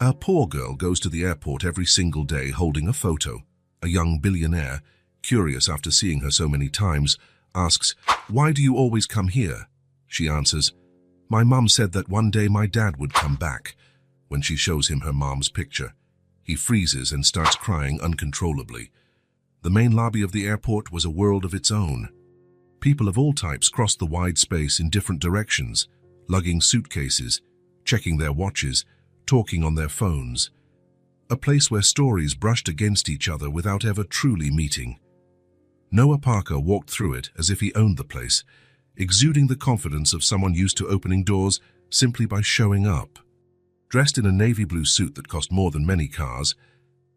A poor girl goes to the airport every single day holding a photo. A young billionaire, curious after seeing her so many times, asks, "Why do you always come here?" She answers, "My mum said that one day my dad would come back." When she shows him her mom's picture, he freezes and starts crying uncontrollably. The main lobby of the airport was a world of its own. People of all types crossed the wide space in different directions, lugging suitcases, checking their watches, talking on their phones. A place where stories brushed against each other without ever truly meeting. Noah Parker walked through it as if he owned the place, exuding the confidence of someone used to opening doors simply by showing up. Dressed in a navy blue suit that cost more than many cars,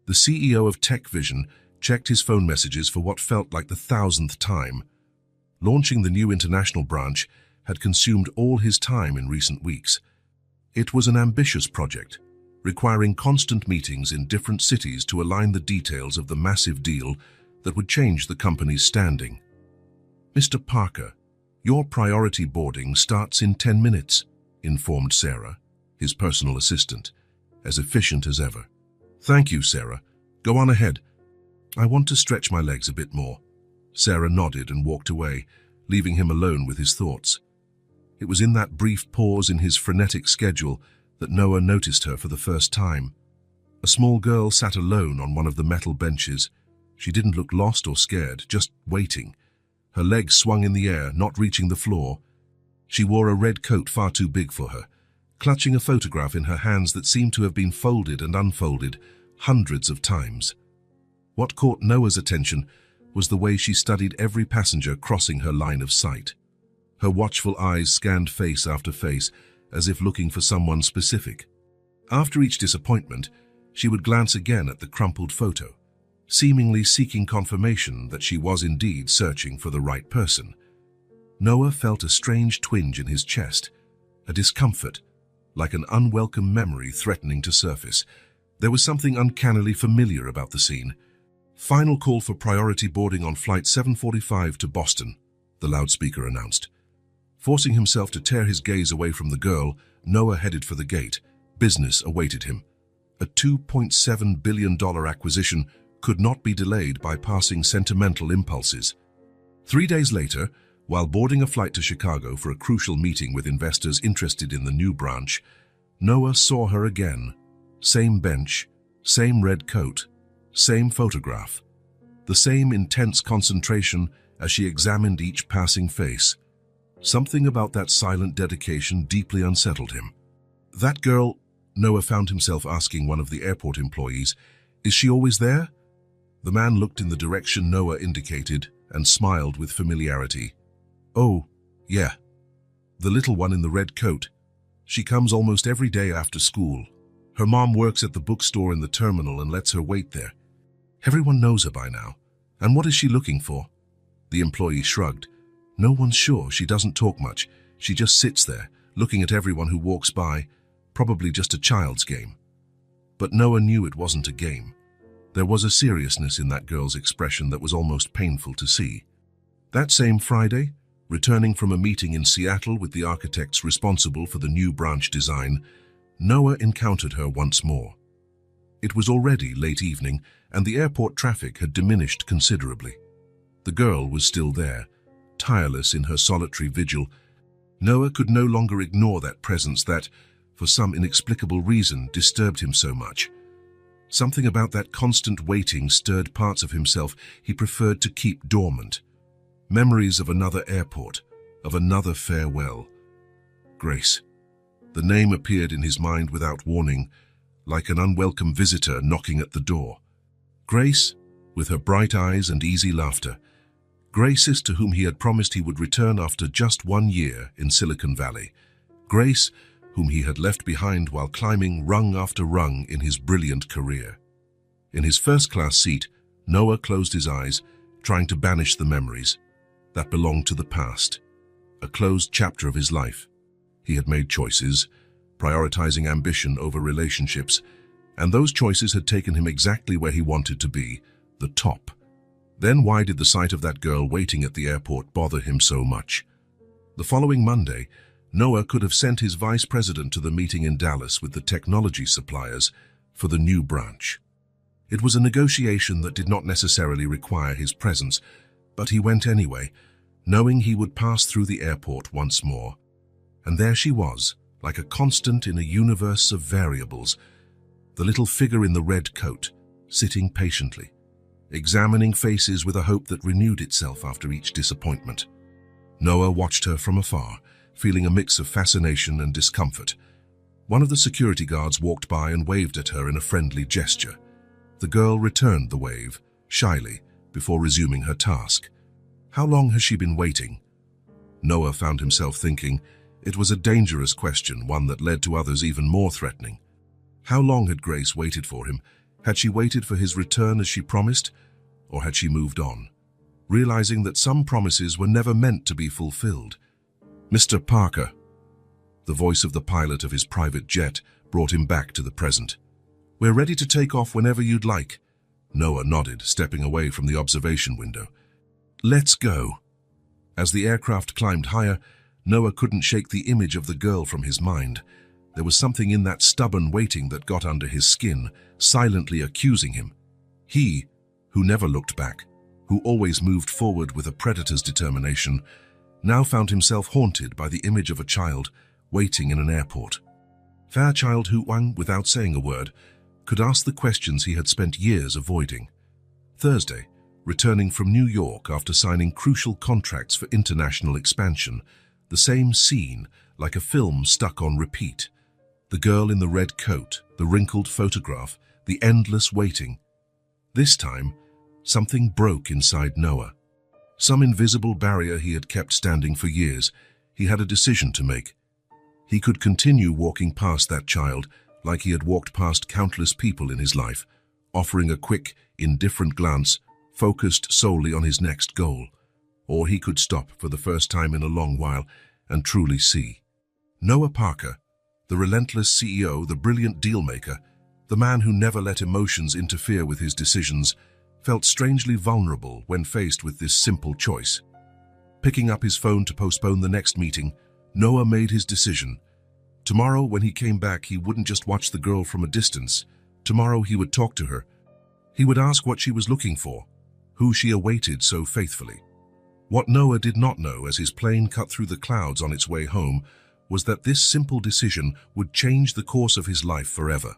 the CEO of Tech Vision checked his phone messages for what felt like the 1,000th time. Launching the new international branch had consumed all his time in recent weeks. It was an ambitious project, requiring constant meetings in different cities to align the details of the massive deal that would change the company's standing. "Mr. Parker, your priority boarding starts in 10 minutes, informed Sarah, his personal assistant, as efficient as ever. "Thank you, Sarah. Go on ahead." "I want to stretch my legs a bit more." Sarah nodded and walked away, leaving him alone with his thoughts. It was in that brief pause in his frenetic schedule that Noah noticed her for the first time. A small girl sat alone on one of the metal benches. She didn't look lost or scared, just waiting. Her legs swung in the air, not reaching the floor. She wore a red coat far too big for her, clutching a photograph in her hands that seemed to have been folded and unfolded hundreds of times. What caught Noah's attention was the way she studied every passenger crossing her line of sight. Her watchful eyes scanned face after face, as if looking for someone specific. After each disappointment, she would glance again at the crumpled photo, seemingly seeking confirmation that she was indeed searching for the right person. Noah felt a strange twinge in his chest, a discomfort, like an unwelcome memory threatening to surface. There was something uncannily familiar about the scene. "Final call for priority boarding on flight 745 to Boston," the loudspeaker announced. Forcing himself to tear his gaze away from the girl, Noah headed for the gate. Business awaited him. A $2.7 billion acquisition could not be delayed by passing sentimental impulses. 3 days later, while boarding a flight to Chicago for a crucial meeting with investors interested in the new branch, Noah saw her again. Same bench, same red coat, same photograph. The same intense concentration as she examined each passing face. Something about that silent dedication deeply unsettled him. "That girl," Noah found himself asking one of the airport employees, "is she always there?" The man looked in the direction Noah indicated and smiled with familiarity. "Oh, yeah. The little one in the red coat. She comes almost every day after school. Her mom works at the bookstore in the terminal and lets her wait there. Everyone knows her by now. And what is she looking for?" The employee shrugged. "No one's sure. She doesn't talk much. She just sits there, looking at everyone who walks by, probably just a child's game." But Noah knew it wasn't a game. There was a seriousness in that girl's expression that was almost painful to see. That same Friday, returning from a meeting in Seattle with the architects responsible for the new branch design, Noah encountered her once more. It was already late evening, and the airport traffic had diminished considerably. The girl was still there, tireless in her solitary vigil. Noah could no longer ignore that presence that, for some inexplicable reason, disturbed him so much. Something about that constant waiting stirred parts of himself he preferred to keep dormant. Memories of another airport, of another farewell. Grace. The name appeared in his mind without warning, like an unwelcome visitor knocking at the door. Grace, with her bright eyes and easy laughter. Grace, to whom he had promised he would return after just 1 year in Silicon Valley. Grace, whom he had left behind while climbing rung after rung in his brilliant career. In his first-class seat, Noah closed his eyes, trying to banish the memories that belonged to the past, a closed chapter of his life. He had made choices, prioritizing ambition over relationships, and those choices had taken him exactly where he wanted to be, the top. Then why did the sight of that girl waiting at the airport bother him so much? The following Monday, Noah could have sent his vice president to the meeting in Dallas with the technology suppliers for the new branch. It was a negotiation that did not necessarily require his presence, but he went anyway, knowing he would pass through the airport once more. And there she was, like a constant in a universe of variables, the little figure in the red coat, sitting patiently, examining faces with a hope that renewed itself after each disappointment. Noah watched her from afar, feeling a mix of fascination and discomfort. One of the security guards walked by and waved at her in a friendly gesture. The girl returned the wave, shyly, before resuming her task. How long has she been waiting? Noah found himself thinking. It was a dangerous question, one that led to others even more threatening. How long had Grace waited for him? Had she waited for his return as she promised, or had she moved on, realizing that some promises were never meant to be fulfilled? Mr. Parker. The voice of the pilot of his private jet brought him back to the present. We're ready to take off whenever you'd like. Noah nodded, stepping away from the observation window. Let's go. As the aircraft climbed higher, Noah couldn't shake the image of the girl from his mind. There was something in that stubborn waiting that got under his skin, silently accusing him. He, who never looked back, who always moved forward with a predator's determination, now found himself haunted by the image of a child waiting in an airport. Fairchild who, without saying a word, could ask the questions he had spent years avoiding. Thursday, returning from New York after signing crucial contracts for international expansion, the same scene, like a film stuck on repeat. The girl in the red coat, the wrinkled photograph, the endless waiting. This time, something broke inside Noah. Some invisible barrier he had kept standing for years. He had a decision to make. He could continue walking past that child like he had walked past countless people in his life, offering a quick, indifferent glance, focused solely on his next goal. Or he could stop for the first time in a long while and truly see. Noah Parker, the relentless CEO, the brilliant dealmaker, the man who never let emotions interfere with his decisions, felt strangely vulnerable when faced with this simple choice. Picking up his phone to postpone the next meeting, Noah made his decision. Tomorrow, when he came back, he wouldn't just watch the girl from a distance. Tomorrow he would talk to her. He would ask what she was looking for, who she awaited so faithfully. What Noah did not know as his plane cut through the clouds on its way home was that this simple decision would change the course of his life forever.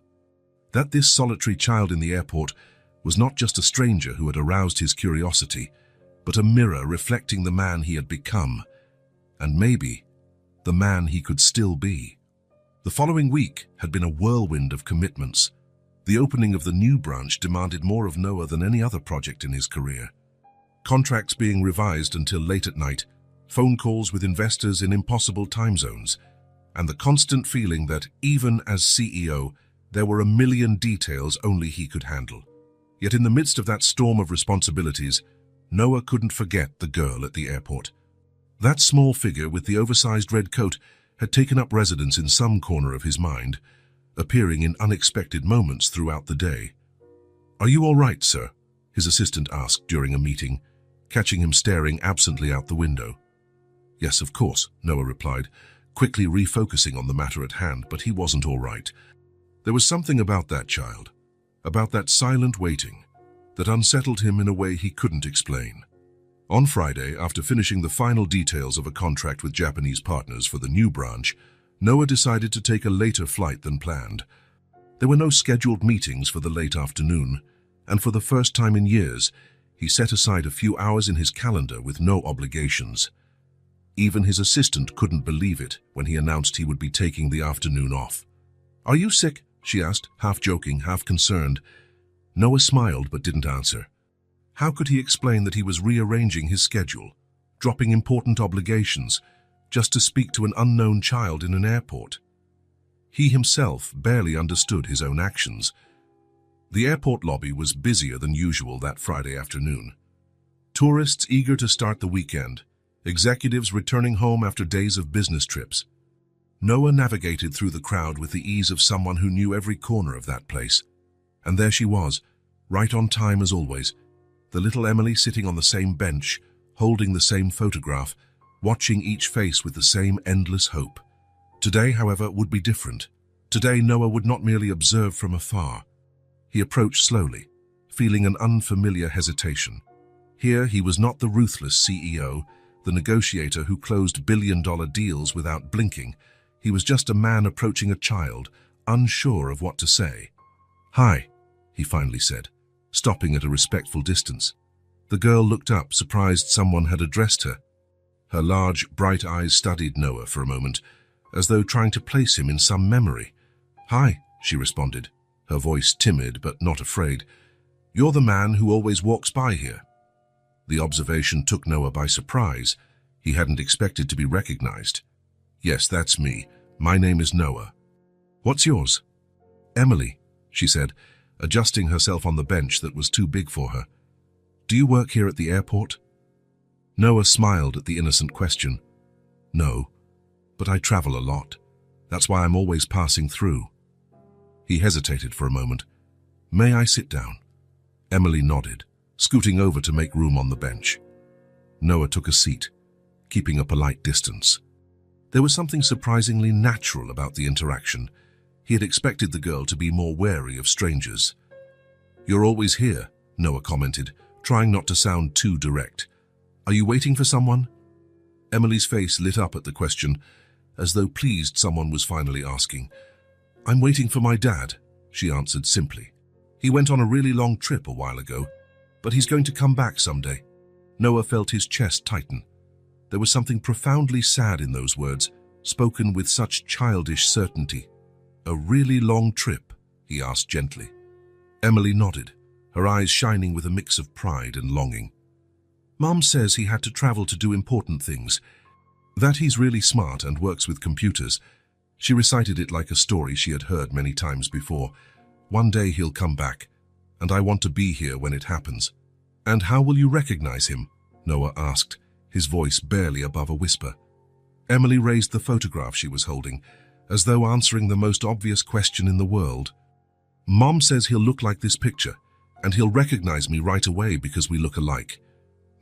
That this solitary child in the airport was not just a stranger who had aroused his curiosity, but a mirror reflecting the man he had become, and maybe the man he could still be. The following week had been a whirlwind of commitments. The opening of the new branch demanded more of Noah than any other project in his career. Contracts being revised until late at night, phone calls with investors in impossible time zones, and the constant feeling that, even as CEO, there were a million details only he could handle. Yet in the midst of that storm of responsibilities, Noah couldn't forget the girl at the airport. That small figure with the oversized red coat had taken up residence in some corner of his mind, appearing in unexpected moments throughout the day. "Are you all right, sir?" his assistant asked during a meeting, catching him staring absently out the window. "Yes, of course," Noah replied, quickly refocusing on the matter at hand, but he wasn't all right. There was something about that child, about that silent waiting, that unsettled him in a way he couldn't explain. On Friday, after finishing the final details of a contract with Japanese partners for the new branch, Noah decided to take a later flight than planned. There were no scheduled meetings for the late afternoon, and for the first time in years, he set aside a few hours in his calendar with no obligations. Even his assistant couldn't believe it when he announced he would be taking the afternoon off. "Are you sick?" she asked, half joking, half concerned. Noah smiled but didn't answer. How could he explain that he was rearranging his schedule, dropping important obligations, just to speak to an unknown child in an airport? He himself barely understood his own actions. The airport lobby was busier than usual that Friday afternoon. Tourists eager to start the weekend, executives returning home after days of business trips. Noah navigated through the crowd with the ease of someone who knew every corner of that place. And there she was, right on time as always, the little Emily sitting on the same bench, holding the same photograph, watching each face with the same endless hope. Today, however, would be different. Today, Noah would not merely observe from afar. He approached slowly, feeling an unfamiliar hesitation. Here, he was not the ruthless CEO, the negotiator who closed billion-dollar deals without blinking. He was just a man approaching a child, unsure of what to say. "Hi," he finally said, stopping at a respectful distance. The girl looked up, surprised someone had addressed her. Her large, bright eyes studied Noah for a moment, as though trying to place him in some memory. "Hi," she responded, her voice timid but not afraid. "You're the man who always walks by here." The observation took Noah by surprise. He hadn't expected to be recognized. "Yes, that's me. My name is Noah." "What's yours?" "Emily," she said, adjusting herself on the bench that was too big for her. "Do you work here at the airport?" Noah smiled at the innocent question. "No, but I travel a lot. That's why I'm always passing through." He hesitated for a moment. "May I sit down?" Emily nodded, scooting over to make room on the bench. Noah took a seat, keeping a polite distance. There was something surprisingly natural about the interaction. He had expected the girl to be more wary of strangers. "You're always here," Noah commented, trying not to sound too direct. "Are you waiting for someone?" Emily's face lit up at the question, as though pleased someone was finally asking. "I'm waiting for my dad," she answered simply. "He went on a really long trip a while ago, but he's going to come back someday." Noah felt his chest tighten. There was something profoundly sad in those words, spoken with such childish certainty. "A really long trip?" he asked gently. Emily nodded, her eyes shining with a mix of pride and longing. "Mom says he had to travel to do important things. That he's really smart and works with computers." She recited it like a story she had heard many times before. "One day he'll come back, and I want to be here when it happens." "And how will you recognize him?" Noah asked, his voice barely above a whisper. Emily raised the photograph she was holding, as though answering the most obvious question in the world. "Mom says he'll look like this picture, and he'll recognize me right away because we look alike."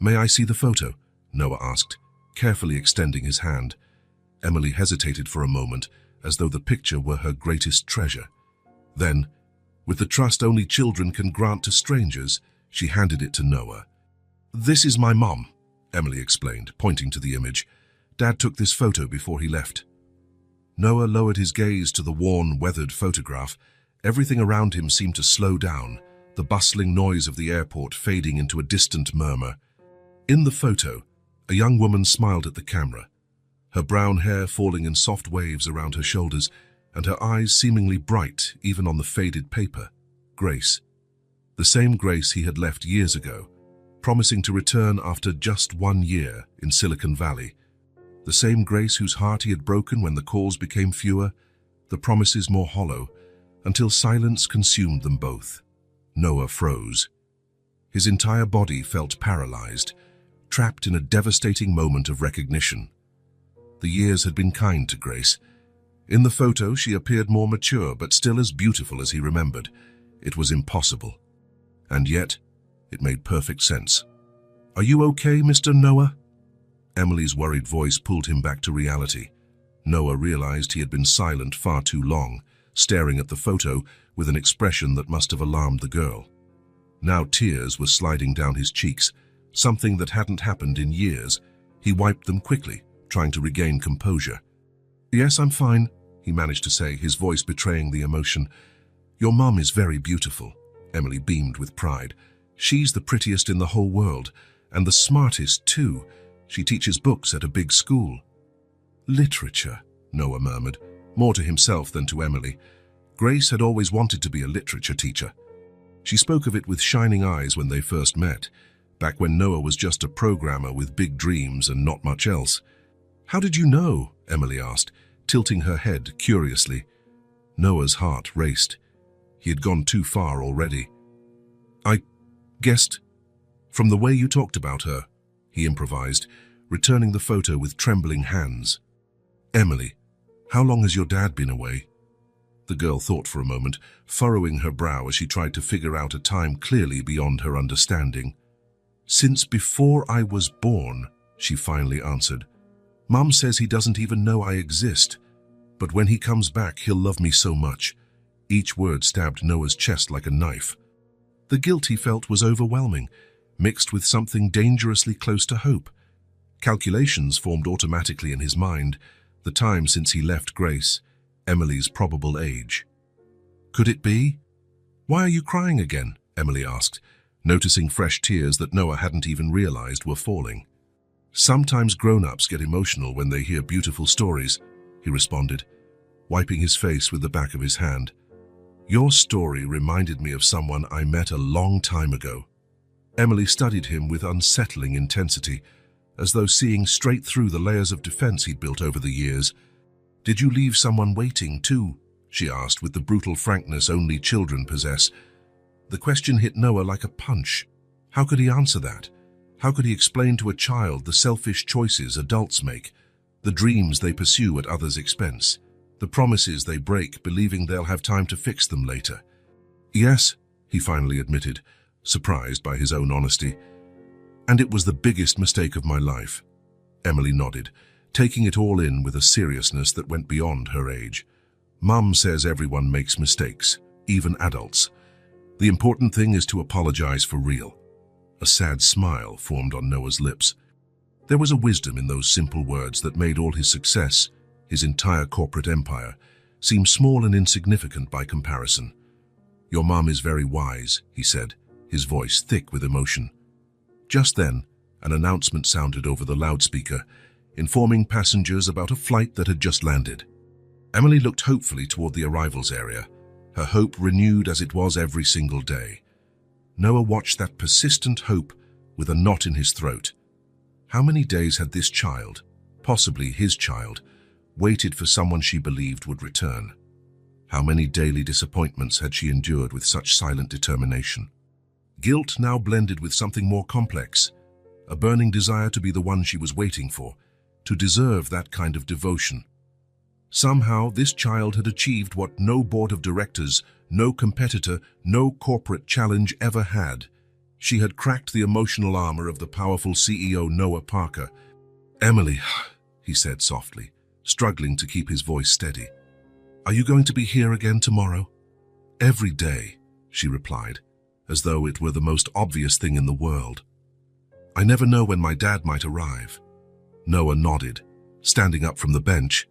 "May I see the photo?" Noah asked, carefully extending his hand. Emily hesitated for a moment, as though the picture were her greatest treasure. Then, with the trust only children can grant to strangers, she handed it to Noah. "This is my mom," Emily explained, pointing to the image. "Dad took this photo before he left." Noah lowered his gaze to the worn, weathered photograph. Everything around him seemed to slow down, the bustling noise of the airport fading into a distant murmur. In the photo, a young woman smiled at the camera, her brown hair falling in soft waves around her shoulders, and her eyes seemingly bright even on the faded paper. Grace. The same Grace he had left years ago, promising to return after just 1 year in Silicon Valley. The same Grace whose heart he had broken when the calls became fewer, the promises more hollow, until silence consumed them both. Noah froze. His entire body felt paralyzed, trapped in a devastating moment of recognition. The years had been kind to Grace. In the photo, she appeared more mature, but still as beautiful as he remembered. It was impossible. And yet, it made perfect sense. "Are you okay, Mr. Noah?" Emily's worried voice pulled him back to reality. Noah realized he had been silent far too long, staring at the photo with an expression that must have alarmed the girl. Now tears were sliding down his cheeks, something that hadn't happened in years. He wiped them quickly, trying to regain composure. "Yes, I'm fine," he managed to say, his voice betraying the emotion. "Your mum is very beautiful." Emily beamed with pride. "She's the prettiest in the whole world, and the smartest too. She teaches books at a big school." "Literature," Noah murmured, more to himself than to Emily. Grace had always wanted to be a literature teacher. She spoke of it with shining eyes when they first met, back when Noah was just a programmer with big dreams and not much else. "How did you know?" Emily asked, tilting her head curiously. Noah's heart raced. He had gone too far already. "I guessed from the way you talked about her," he improvised, returning the photo with trembling hands. "Emily, how long has your dad been away?" The girl thought for a moment, furrowing her brow as she tried to figure out a time clearly beyond her understanding. "Since before I was born," she finally answered. Mom says he doesn't even know I exist, but when he comes back, he'll love me so much. Each word stabbed Noah's chest like a knife. The guilt he felt was overwhelming, mixed with something dangerously close to hope. Calculations formed automatically in his mind, the time since he left Grace, Emily's probable age. Could it be? "Why are you crying again?" Emily asked, noticing fresh tears that Noah hadn't even realized were falling. "Sometimes grown-ups get emotional when they hear beautiful stories," he responded, wiping his face with the back of his hand. "Your story reminded me of someone I met a long time ago." Emily studied him with unsettling intensity, as though seeing straight through the layers of defense he'd built over the years. "Did you leave someone waiting too?" she asked with the brutal frankness only children possess. The question hit Noah like a punch. How could he answer that? How could he explain to a child the selfish choices adults make, the dreams they pursue at others' expense, the promises they break believing they'll have time to fix them later? "Yes," he finally admitted, surprised by his own honesty. "And it was the biggest mistake of my life." Emily nodded, taking it all in with a seriousness that went beyond her age. "Mum says everyone makes mistakes, even adults. The important thing is to apologize for real." A sad smile formed on Noah's lips. There was a wisdom in those simple words that made all his success, his entire corporate empire, seem small and insignificant by comparison. "Your mum is very wise," he said, his voice thick with emotion. Just then, an announcement sounded over the loudspeaker, informing passengers about a flight that had just landed. Emily looked hopefully toward the arrivals area, her hope renewed as it was every single day. Noah watched that persistent hope with a knot in his throat. How many days had this child, possibly his child, waited for someone she believed would return? How many daily disappointments had she endured with such silent determination? Guilt now blended with something more complex, a burning desire to be the one she was waiting for, to deserve that kind of devotion. Somehow, this child had achieved what no board of directors, no competitor, no corporate challenge ever had. She had cracked the emotional armor of the powerful CEO Noah Parker. "Emily," he said softly, struggling to keep his voice steady. "Are you going to be here again tomorrow?" "Every day," she replied, as though it were the most obvious thing in the world. "I never know when my dad might arrive." Noah nodded, standing up from the bench.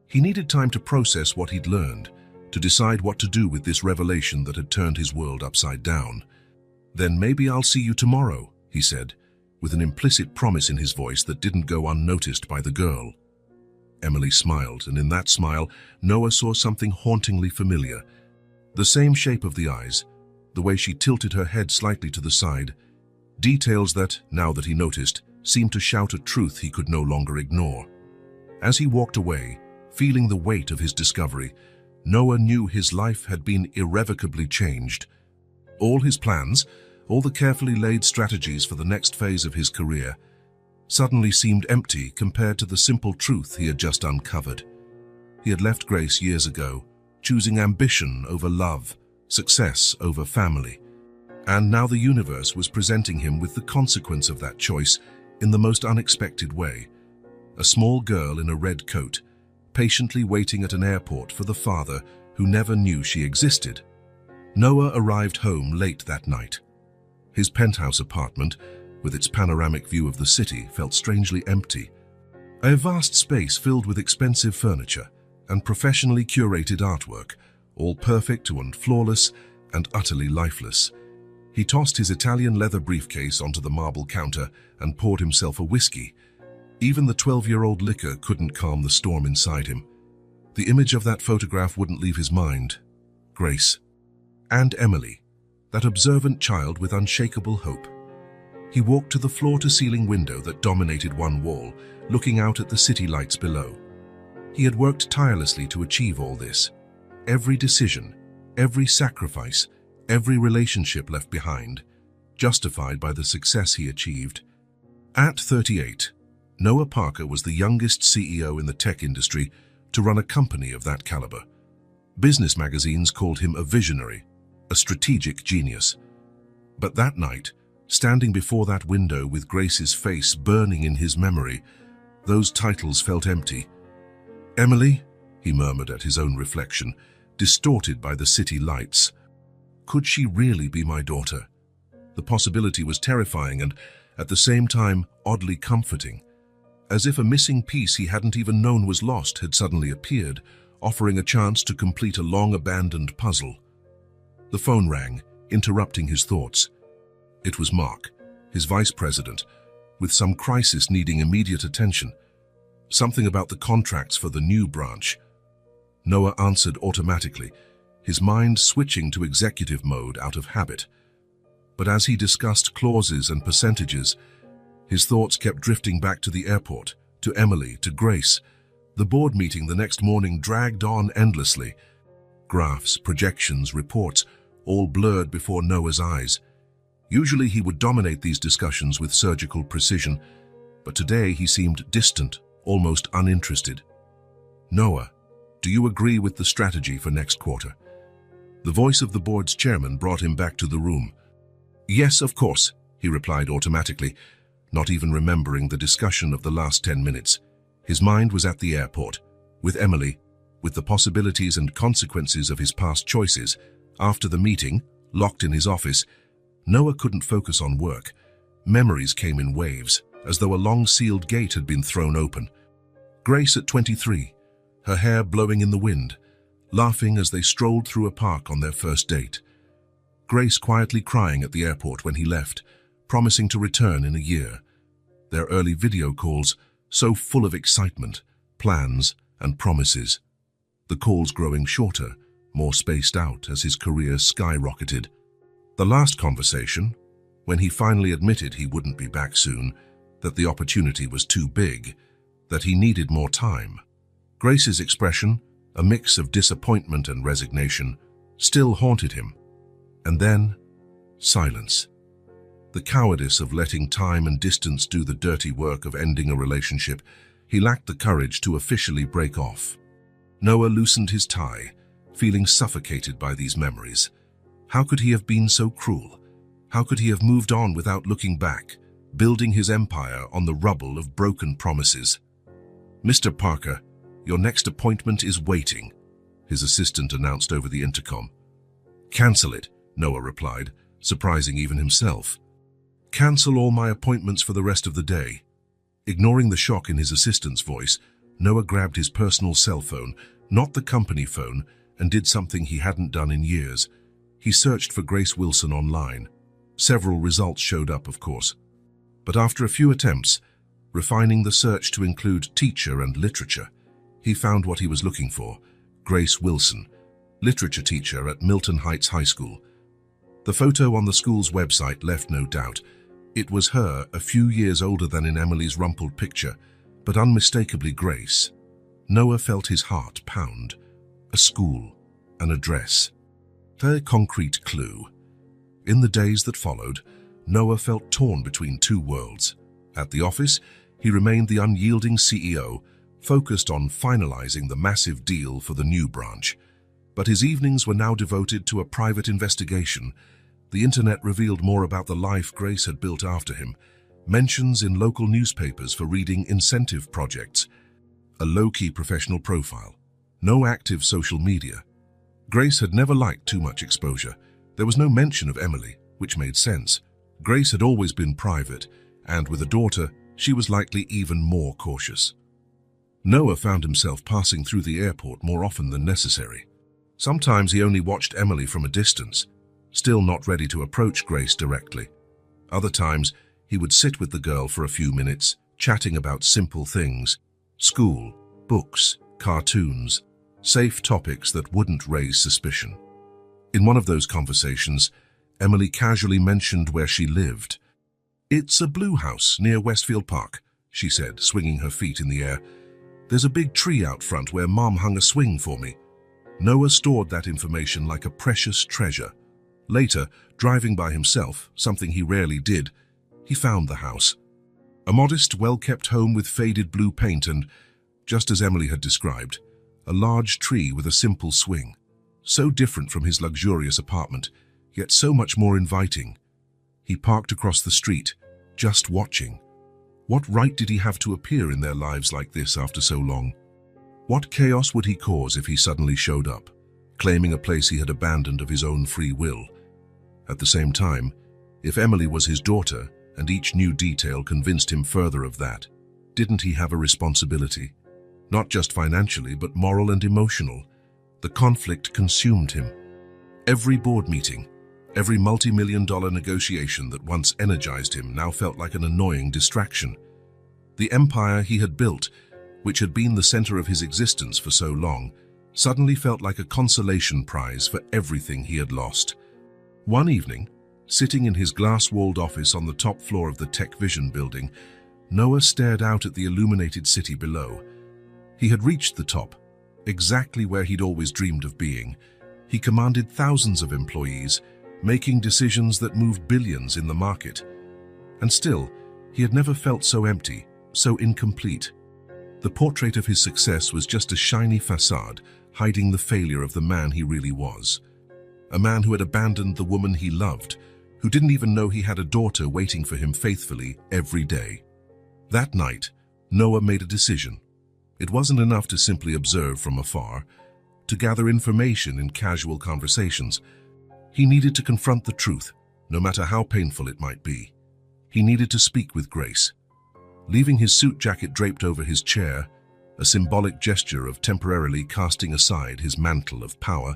He needed time to process what he'd learned, to decide what to do with this revelation that had turned his world upside down. "Then maybe I'll see you tomorrow," he said, with an implicit promise in his voice that didn't go unnoticed by the girl. Emily smiled, and in that smile, Noah saw something hauntingly familiar. The same shape of the eyes, the way she tilted her head slightly to the side, details that, now that he noticed, seemed to shout a truth he could no longer ignore. As he walked away, feeling the weight of his discovery, Noah knew his life had been irrevocably changed. All his plans, all the carefully laid strategies for the next phase of his career, suddenly seemed empty compared to the simple truth he had just uncovered. He had left Grace years ago, choosing ambition over love, success over family. And now the universe was presenting him with the consequence of that choice in the most unexpected way. A small girl in a red coat, patiently waiting at an airport for the father who never knew she existed. Noah arrived home late that night. His penthouse apartment, with its panoramic view of the city, felt strangely empty. A vast space filled with expensive furniture and professionally curated artwork, all perfect and flawless and utterly lifeless. He tossed his Italian leather briefcase onto the marble counter and poured himself a whiskey. Even the 12-year-old liquor couldn't calm the storm inside him. The image of that photograph wouldn't leave his mind. Grace. And Emily, that observant child with unshakable hope. He walked to the floor-to-ceiling window that dominated one wall, looking out at the city lights below. He had worked tirelessly to achieve all this. Every decision, every sacrifice, every relationship left behind, justified by the success he achieved. At 38, Noah Parker was the youngest CEO in the tech industry to run a company of that caliber. Business magazines called him a visionary, a strategic genius. But that night, standing before that window with Grace's face burning in his memory, Those titles felt empty. Emily, he murmured at his own reflection, distorted by the city lights. Could she really be my daughter? The possibility was terrifying and, at the same time, oddly comforting. As if a missing piece he hadn't even known was lost had suddenly appeared, offering a chance to complete a long-abandoned puzzle. The phone rang, interrupting his thoughts. It was Mark, his vice president, with some crisis needing immediate attention. Something about the contracts for the new branch. Noah answered automatically, his mind switching to executive mode out of habit. But as he discussed clauses and percentages, his thoughts kept drifting back to the airport, to Emily, to Grace. The board meeting the next morning dragged on endlessly. Graphs, projections, reports, all blurred before Noah's eyes. Usually he would dominate these discussions with surgical precision, but today he seemed distant, almost uninterested. Noah, do you agree with the strategy for next quarter? The voice of the board's chairman brought him back to the room. Yes, of course, he replied automatically, not even remembering the discussion of the last 10 minutes. His mind was at the airport, with Emily, with the possibilities and consequences of his past choices. After the meeting, locked in his office, Noah couldn't focus on work. Memories came in waves, as though a long-sealed gate had been thrown open. Grace at 23, her hair blowing in the wind, laughing as they strolled through a park on their first date. Grace quietly crying at the airport when he left, promising to return in a year. Their early video calls, so full of excitement, plans, and promises. The calls growing shorter, more spaced out as his career skyrocketed. The last conversation, when he finally admitted he wouldn't be back soon, that the opportunity was too big, that he needed more time. Grace's expression, a mix of disappointment and resignation, still haunted him. And then, silence. The cowardice of letting time and distance do the dirty work of ending a relationship. He lacked the courage to officially break off. Noah loosened his tie, feeling suffocated by these memories. How could he have been so cruel? How could he have moved on without looking back, building his empire on the rubble of broken promises? Mr. Parker, your next appointment is waiting, his assistant announced over the intercom. Cancel it, Noah replied, surprising even himself. Cancel all my appointments for the rest of the day. Ignoring the shock in his assistant's voice, Noah grabbed his personal cell phone, not the company phone, and did something he hadn't done in years. He searched for Grace Wilson online. Several results showed up, of course. But after a few attempts, refining the search to include teacher and literature, he found what he was looking for: Grace Wilson, literature teacher at Milton Heights High School. The photo on the school's website left no doubt. It was her, a few years older than in Emily's rumpled picture, but unmistakably Grace. Noah felt his heart pound. A school, an address. A concrete clue. In the days that followed, Noah felt torn between two worlds. At the office, he remained the unyielding CEO, focused on finalizing the massive deal for the new branch. But his evenings were now devoted to a private investigation. The internet revealed more about the life Grace had built after him, mentions in local newspapers for reading incentive projects, a low-key professional profile, no active social media. Grace had never liked too much exposure. There was no mention of Emily, which made sense. Grace had always been private, and with a daughter, she was likely even more cautious. Noah found himself passing through the airport more often than necessary. Sometimes he only watched Emily from a distance, still not ready to approach Grace directly. Other times, he would sit with the girl for a few minutes, chatting about simple things: school, books, cartoons, safe topics that wouldn't raise suspicion. In one of those conversations, Emily casually mentioned where she lived. "It's a blue house near Westfield Park," she said, swinging her feet in the air. "There's a big tree out front where Mom hung a swing for me." Noah stored that information like a precious treasure. Later, driving by himself, something he rarely did, he found the house. A modest, well-kept home with faded blue paint and, just as Emily had described, a large tree with a simple swing. So different from his luxurious apartment, yet so much more inviting. He parked across the street, just watching. What right did he have to appear in their lives like this after so long? What chaos would he cause if he suddenly showed up, claiming a place he had abandoned of his own free will? At the same time, if Emily was his daughter, and each new detail convinced him further of that, didn't he have a responsibility? Not just financially, but moral and emotional. The conflict consumed him. Every board meeting, every multi-million-dollar negotiation that once energized him now felt like an annoying distraction. The empire he had built, which had been the center of his existence for so long, suddenly felt like a consolation prize for everything he had lost. One evening, sitting in his glass-walled office on the top floor of the Tech Vision building, Noah stared out at the illuminated city below. He had reached the top, exactly where he'd always dreamed of being. He commanded thousands of employees, making decisions that moved billions in the market. And still, he had never felt so empty, so incomplete. The portrait of his success was just a shiny facade, hiding the failure of the man he really was. A man who had abandoned the woman he loved, who didn't even know he had a daughter waiting for him faithfully every day. That night, Noah made a decision. It wasn't enough to simply observe from afar, to gather information in casual conversations. He needed to confront the truth, no matter how painful it might be. He needed to speak with Grace. Leaving his suit jacket draped over his chair, a symbolic gesture of temporarily casting aside his mantle of power,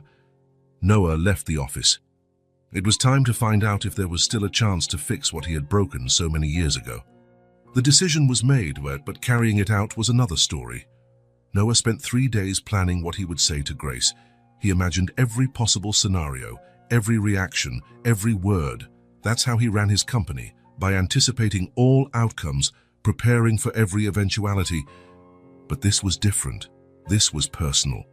Noah left the office. It was time to find out if there was still a chance to fix what he had broken so many years ago. The decision was made, but carrying it out was another story. Noah spent 3 days planning what he would say to Grace. He imagined every possible scenario, every reaction, every word. That's how he ran his company, by anticipating all outcomes, preparing for every eventuality. But this was different. This was personal.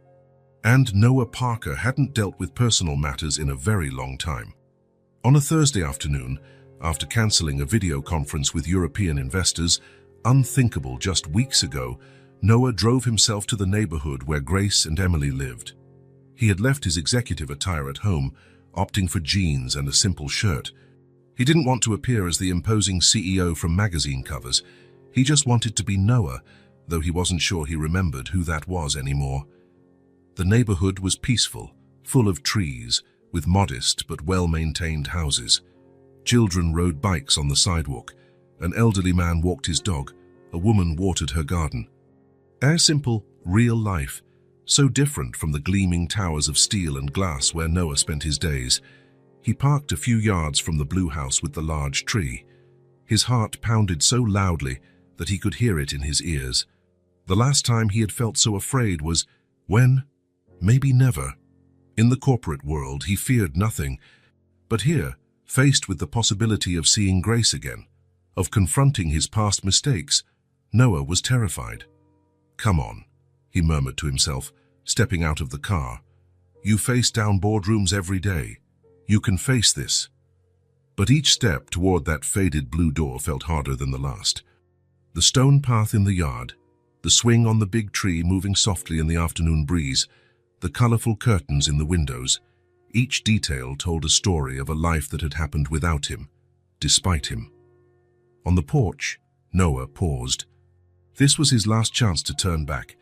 And Noah Parker hadn't dealt with personal matters in a very long time. On a Thursday afternoon, after cancelling a video conference with European investors, unthinkable just weeks ago, Noah drove himself to the neighborhood where Grace and Emily lived. He had left his executive attire at home, opting for jeans and a simple shirt. He didn't want to appear as the imposing CEO from magazine covers. He just wanted to be Noah, though he wasn't sure he remembered who that was anymore. The neighborhood was peaceful, full of trees, with modest but well-maintained houses. Children rode bikes on the sidewalk. An elderly man walked his dog. A woman watered her garden. A simple, real life, so different from the gleaming towers of steel and glass where Noah spent his days. He parked a few yards from the blue house with the large tree. His heart pounded so loudly that he could hear it in his ears. The last time he had felt so afraid was when? Maybe never. In the corporate world, he feared nothing. But here, faced with the possibility of seeing Grace again, of confronting his past mistakes, Noah was terrified. "Come on," he murmured to himself, stepping out of the car. "You face down boardrooms every day. You can face this." But each step toward that faded blue door felt harder than the last. The stone path in the yard, the swing on the big tree moving softly in the afternoon breeze, the colorful curtains in the windows, each detail told a story of a life that had happened without him, despite him. On the porch, Noah paused. This was his last chance to turn back,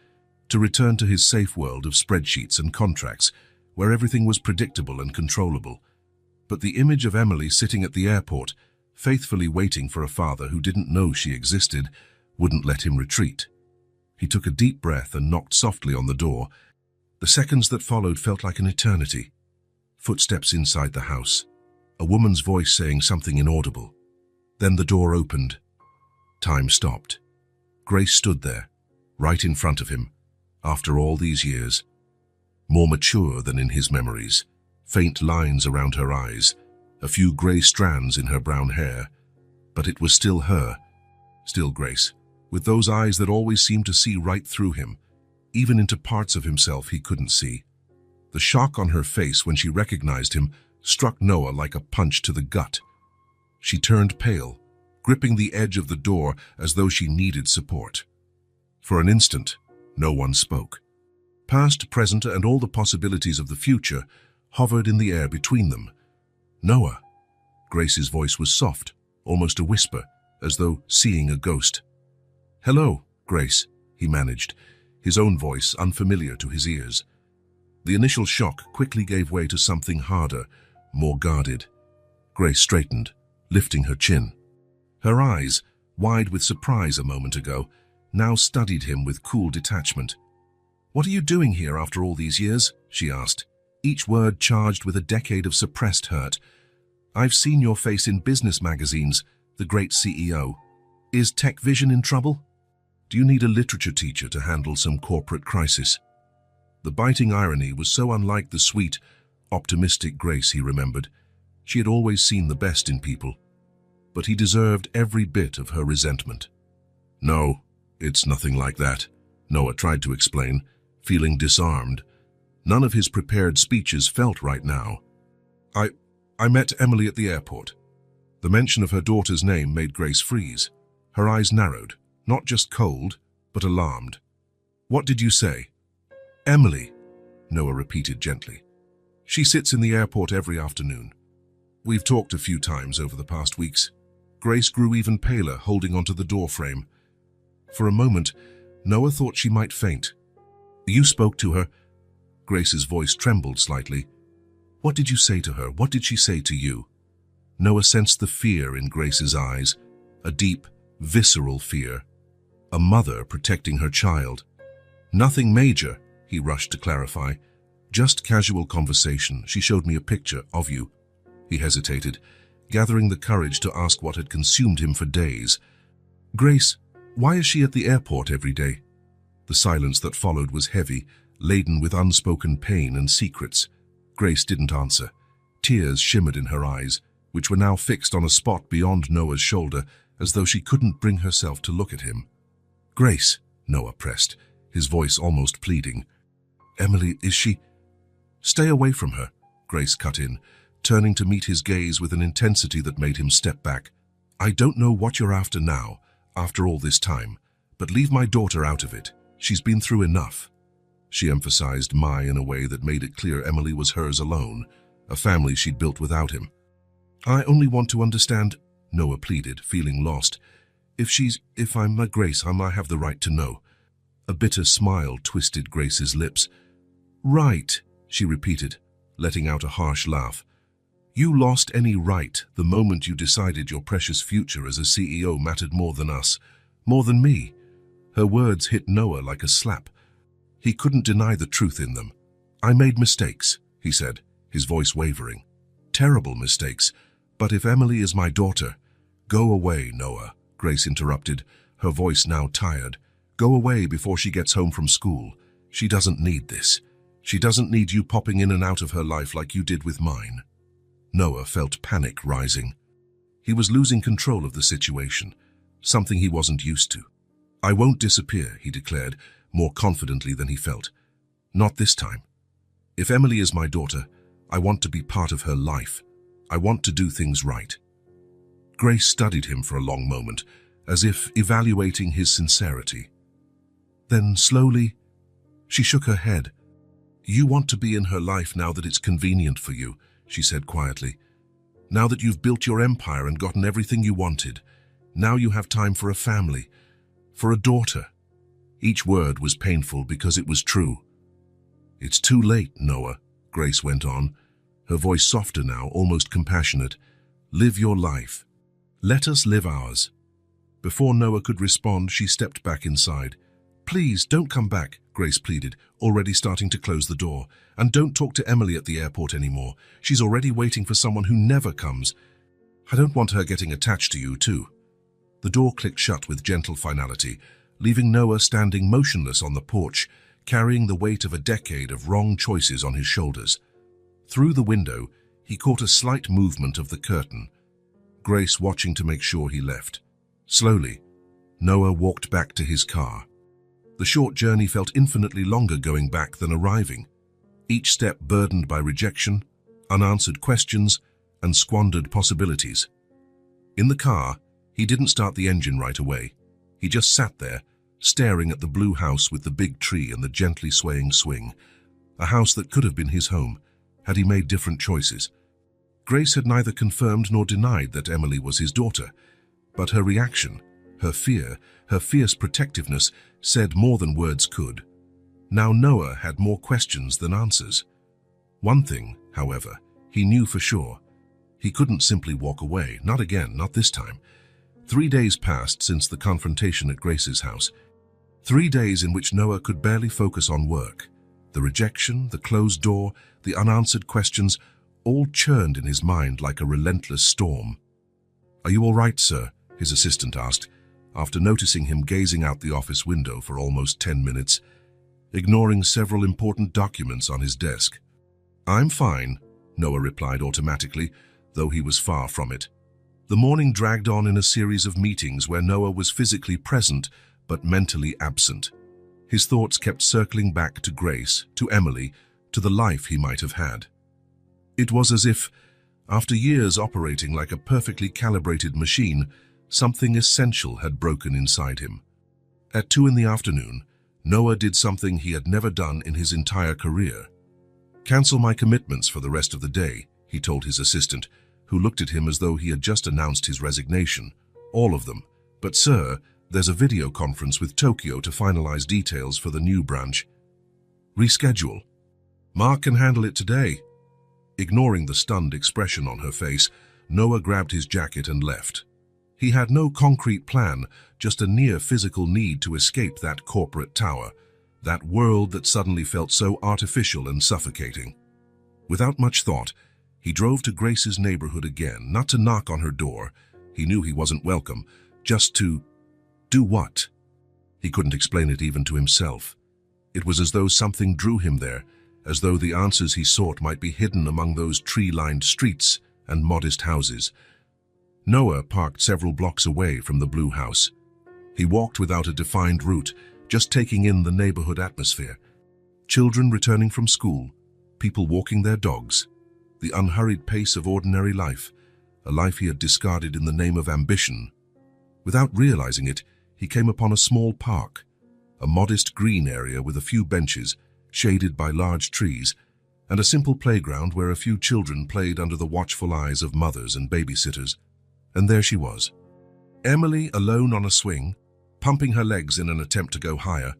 to return to his safe world of spreadsheets and contracts, where everything was predictable and controllable. But the image of Emily sitting at the airport, faithfully waiting for a father who didn't know she existed, wouldn't let him retreat. He took a deep breath and knocked softly on the door. The seconds that followed felt like an eternity. Footsteps inside the house, a woman's voice saying something inaudible. Then the door opened. Time stopped. Grace stood there, right in front of him, after all these years. More mature than in his memories, faint lines around her eyes, a few grey strands in her brown hair. But it was still her, still Grace, with those eyes that always seemed to see right through him, even into parts of himself he couldn't see. The shock on her face when she recognized him struck Noah like a punch to the gut. She turned pale, gripping the edge of the door as though she needed support. For an instant, no one spoke. Past, present, and all the possibilities of the future hovered in the air between them. "Noah." Grace's voice was soft, almost a whisper, as though seeing a ghost. "Hello, Grace," he managed, his own voice unfamiliar to his ears. The initial shock quickly gave way to something harder, more guarded. Grace straightened, lifting her chin. Her eyes, wide with surprise a moment ago, now studied him with cool detachment. "What are you doing here after all these years?" she asked, each word charged with a decade of suppressed hurt. "I've seen your face in business magazines, the great CEO. Is Tech Vision in trouble? Do you need a literature teacher to handle some corporate crisis?" The biting irony was so unlike the sweet, optimistic Grace he remembered. She had always seen the best in people. But he deserved every bit of her resentment. "No, it's nothing like that," Noah tried to explain, feeling disarmed. None of his prepared speeches felt right now. I met Emily at the airport." The mention of her daughter's name made Grace freeze. Her eyes narrowed, not just cold, but alarmed. "What did you say?" "Emily," Noah repeated gently. "She sits in the airport every afternoon. We've talked a few times over the past weeks." Grace grew even paler, holding onto the door frame. For a moment, Noah thought she might faint. "You spoke to her?" Grace's voice trembled slightly. "What did you say to her? What did she say to you?" Noah sensed the fear in Grace's eyes, a deep, visceral fear. A mother protecting her child. "Nothing major," he rushed to clarify. "Just casual conversation. She showed me a picture of you." He hesitated, gathering the courage to ask what had consumed him for days. "Grace, why is she at the airport every day?" The silence that followed was heavy, laden with unspoken pain and secrets. Grace didn't answer. Tears shimmered in her eyes, which were now fixed on a spot beyond Noah's shoulder, as though she couldn't bring herself to look at him. "Grace," Noah pressed, his voice almost pleading. "Emily, is she—" "Stay away from her," Grace cut in, turning to meet his gaze with an intensity that made him step back. "I don't know what you're after now, after all this time, but leave my daughter out of it. She's been through enough." She emphasized "my" in a way that made it clear Emily was hers alone, a family she'd built without him. "I only want to understand," Noah pleaded, feeling lost. If I'm a Grace, I have the right to know." A bitter smile twisted Grace's lips. "Right," she repeated, letting out a harsh laugh. "You lost any right the moment you decided your precious future as a CEO mattered more than us, more than me." Her words hit Noah like a slap. He couldn't deny the truth in them. "I made mistakes," he said, his voice wavering. "Terrible mistakes. But if Emily is my daughter—" "Go away, Noah," Grace interrupted, her voice now tired. "Go away before she gets home from school. She doesn't need this. She doesn't need you popping in and out of her life like you did with mine." Noah felt panic rising. He was losing control of the situation, something he wasn't used to. "I won't disappear," he declared, more confidently than he felt. "Not this time. If Emily is my daughter, I want to be part of her life. I want to do things right." Grace studied him for a long moment, as if evaluating his sincerity. Then, slowly, she shook her head. "You want to be in her life now that it's convenient for you," she said quietly. "Now that you've built your empire and gotten everything you wanted, now you have time for a family, for a daughter." Each word was painful because it was true. "It's too late, Noah," Grace went on, her voice softer now, almost compassionate. "Live your life. Let us live ours." Before Noah could respond, she stepped back inside. "Please, don't come back," Grace pleaded, already starting to close the door. "And don't talk to Emily at the airport anymore. She's already waiting for someone who never comes. I don't want her getting attached to you, too." The door clicked shut with gentle finality, leaving Noah standing motionless on the porch, carrying the weight of a decade of wrong choices on his shoulders. Through the window, he caught a slight movement of the curtain, Grace watching to make sure he left. Slowly, Noah walked back to his car. The short journey felt infinitely longer going back than arriving, each step burdened by rejection, unanswered questions, and squandered possibilities. In the car, he didn't start the engine right away. He just sat there, staring at the blue house with the big tree and the gently swaying swing, a house that could have been his home, had he made different choices. Grace had neither confirmed nor denied that Emily was his daughter, but her reaction, Her fear, her fierce protectiveness, said more than words could. Now Noah had more questions than answers. One thing, however, he knew for sure. He couldn't simply walk away, not again, not this time. 3 days passed since the confrontation at Grace's house. 3 days in which Noah could barely focus on work. The rejection, the closed door, the unanswered questions, all churned in his mind like a relentless storm. "Are you all right, sir?" his assistant asked, after noticing him gazing out the office window for almost 10 minutes, ignoring several important documents on his desk. "I'm fine," Noah replied automatically, though he was far from it. The morning dragged on in a series of meetings where Noah was physically present but mentally absent. His thoughts kept circling back to Grace, to Emily, to the life he might have had. It was as if, after years operating like a perfectly calibrated machine, something essential had broken inside him. At 2 in the afternoon, Noah did something he had never done in his entire career. "Cancel my commitments for the rest of the day," he told his assistant, who looked at him as though he had just announced his resignation. "All of them. But sir, there's a video conference with Tokyo to finalize details for the new branch." "Reschedule. Mark can handle it today." Ignoring the stunned expression on her face, Noah grabbed his jacket and left. He had no concrete plan, just a near physical need to escape that corporate tower, that world that suddenly felt so artificial and suffocating. Without much thought, he drove to Grace's neighborhood again, not to knock on her door. He knew he wasn't welcome, just to do what? He couldn't explain it even to himself. It was as though something drew him there, as though the answers he sought might be hidden among those tree-lined streets and modest houses. Noah parked several blocks away from the blue house. He walked without a defined route, just taking in the neighborhood atmosphere. Children returning from school, people walking their dogs, the unhurried pace of ordinary life, a life he had discarded in the name of ambition. Without realizing it, he came upon a small park, a modest green area with a few benches, shaded by large trees, and a simple playground where a few children played under the watchful eyes of mothers and babysitters. And there she was, Emily, alone on a swing, pumping her legs in an attempt to go higher.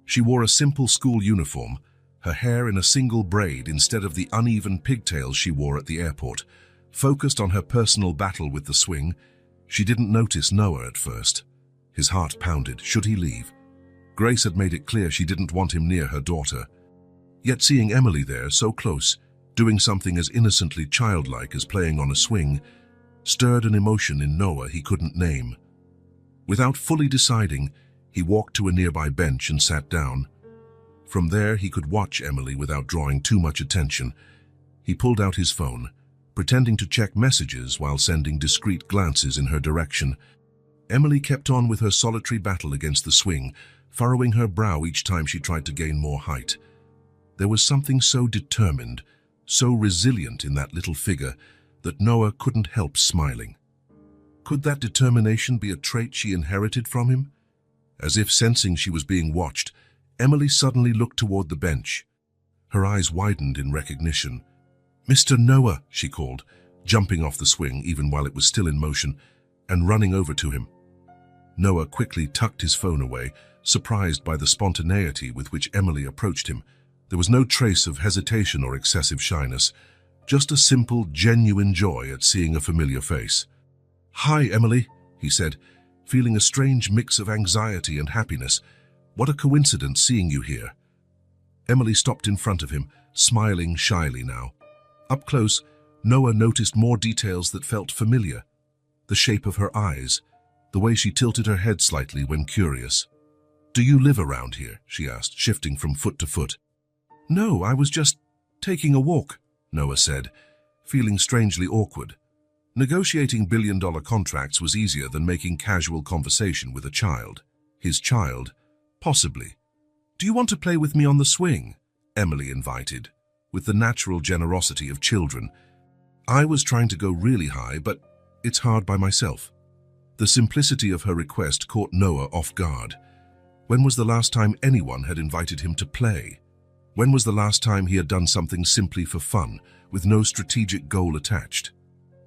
She wore a simple school uniform, her hair in a single braid instead of the uneven pigtails she wore at the airport. Focused on her personal battle with the swing, she didn't notice Noah at first. His heart pounded. Should he leave? Grace had made it clear she didn't want him near her daughter. Yet seeing Emily there, so close, doing something as innocently childlike as playing on a swing, stirred an emotion in Noah he couldn't name. Without fully deciding, he walked to a nearby bench and sat down. From there, he could watch Emily without drawing too much attention. He pulled out his phone, pretending to check messages while sending discreet glances in her direction. Emily kept on with her solitary battle against the swing, furrowing her brow each time she tried to gain more height. There was something so determined, so resilient in that little figure, that Noah couldn't help smiling. Could that determination be a trait she inherited from him? As if sensing she was being watched, Emily suddenly looked toward the bench. Her eyes widened in recognition. "Mr. Noah," she called, jumping off the swing even while it was still in motion, and running over to him. Noah quickly tucked his phone away, surprised by the spontaneity with which Emily approached him. There was no trace of hesitation or excessive shyness, just a simple, genuine joy at seeing a familiar face. "Hi, Emily," he said, feeling a strange mix of anxiety and happiness. "What a coincidence seeing you here." Emily stopped in front of him, smiling shyly now. Up close, Noah noticed more details that felt familiar. The shape of her eyes, the way she tilted her head slightly when curious. "Do you live around here?" she asked, shifting from foot to foot. "No, I was just taking a walk," Noah said, feeling strangely awkward. Negotiating billion-dollar contracts was easier than making casual conversation with a child. His child, possibly. "Do you want to play with me on the swing?" Emily invited, with the natural generosity of children. "I was trying to go really high, but it's hard by myself." The simplicity of her request caught Noah off guard. When was the last time anyone had invited him to play? When was the last time he had done something simply for fun, with no strategic goal attached?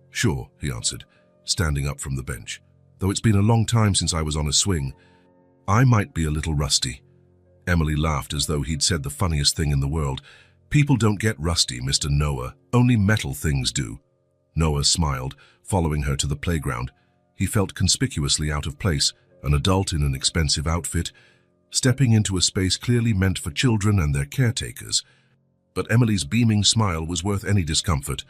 "Sure," he answered, standing up from the bench, though it's been a long time since I was on a swing. I might be a little rusty." Emily laughed as though he'd said the funniest thing in the world. "People don't get rusty, Mr. Noah. Only metal things do." Noah smiled, following her to the playground. He felt conspicuously out of place, an adult in an expensive outfit, stepping into a space clearly meant for children and their caretakers. But Emily's beaming smile was worth any discomfort.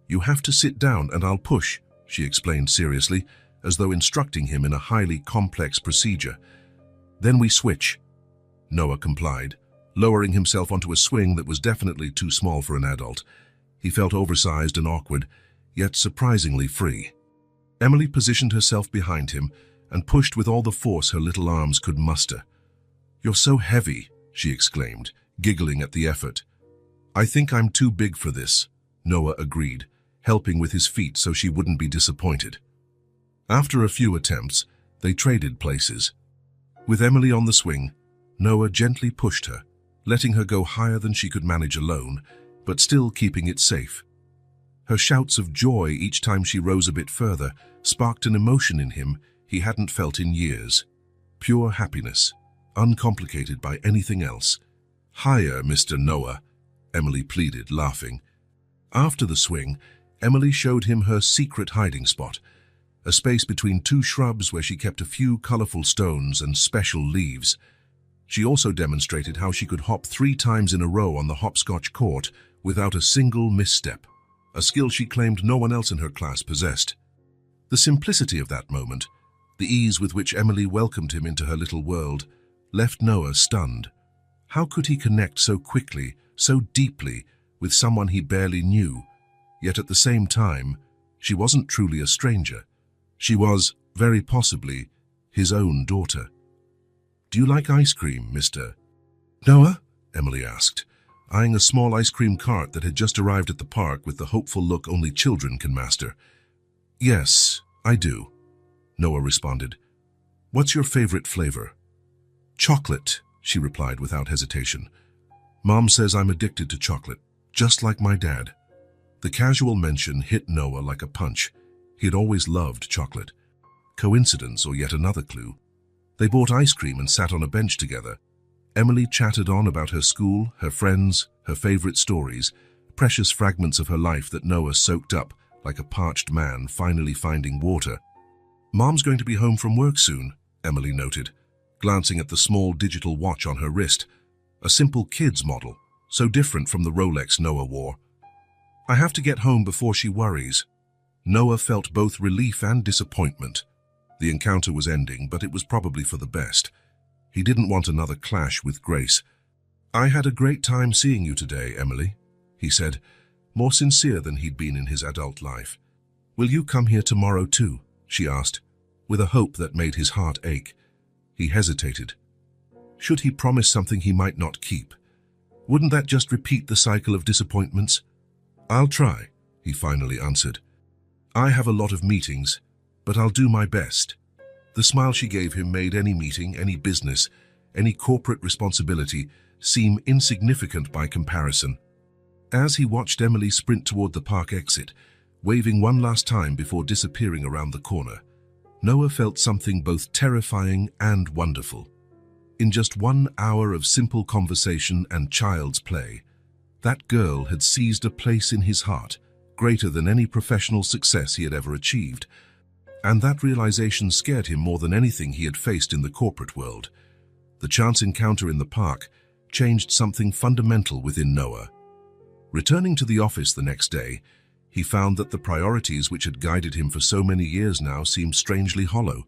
"You have to sit down and I'll push," she explained seriously, as though instructing him in a highly complex procedure. "Then we switch." Noah complied, lowering himself onto a swing that was definitely too small for an adult. He felt oversized and awkward, yet surprisingly free. Emily positioned herself behind him and pushed with all the force her little arms could muster. "You're so heavy," she exclaimed, giggling at the effort. "I think I'm too big for this," Noah agreed, helping with his feet so she wouldn't be disappointed. After a few attempts, they traded places. With Emily on the swing, Noah gently pushed her, letting her go higher than she could manage alone, but still keeping it safe. Her shouts of joy each time she rose a bit further sparked an emotion in him he hadn't felt in years. Pure happiness, uncomplicated by anything else. "Higher, Mr. Noah," Emily pleaded, laughing. After the swing, Emily showed him her secret hiding spot, a space between two shrubs where she kept a few colorful stones and special leaves. She also demonstrated how she could hop 3 times in a row on the hopscotch court without a single misstep, a skill she claimed no one else in her class possessed. The simplicity of that moment, the ease with which Emily welcomed him into her little world, left Noah stunned. How could he connect so quickly, so deeply, with someone he barely knew? Yet at the same time, she wasn't truly a stranger. She was, very possibly, his own daughter. "Do you like ice cream, Mr. Noah?" Emily asked, eyeing a small ice cream cart that had just arrived at the park with the hopeful look only children can master. "Yes, I do," Noah responded. "What's your favorite flavor?" "Chocolate," she replied without hesitation. "Mom says I'm addicted to chocolate, just like my dad." The casual mention hit Noah like a punch. He had always loved chocolate. Coincidence or yet another clue? They bought ice cream and sat on a bench together. Emily chattered on about her school, her friends, her favorite stories, precious fragments of her life that Noah soaked up like a parched man finally finding water. "Mom's going to be home from work soon," Emily noted, glancing at the small digital watch on her wrist, a simple kid's model, so different from the Rolex Noah wore. "I have to get home before she worries." Noah felt both relief and disappointment. The encounter was ending, but it was probably for the best. He didn't want another clash with Grace. "I had a great time seeing you today, Emily," he said, more sincere than he'd been in his adult life. "Will you come here tomorrow too?" she asked, with a hope that made his heart ache. He hesitated. Should he promise something he might not keep? Wouldn't that just repeat the cycle of disappointments? "I'll try," he finally answered. "I have a lot of meetings, but I'll do my best." The smile she gave him made any meeting, any business, any corporate responsibility seem insignificant by comparison. As he watched Emily sprint toward the park exit, waving one last time before disappearing around the corner, Noah felt something both terrifying and wonderful. In just 1 hour of simple conversation and child's play, that girl had seized a place in his heart greater than any professional success he had ever achieved. And that realization scared him more than anything he had faced in the corporate world. The chance encounter in the park changed something fundamental within Noah. Returning to the office the next day, he found that the priorities which had guided him for so many years now seemed strangely hollow.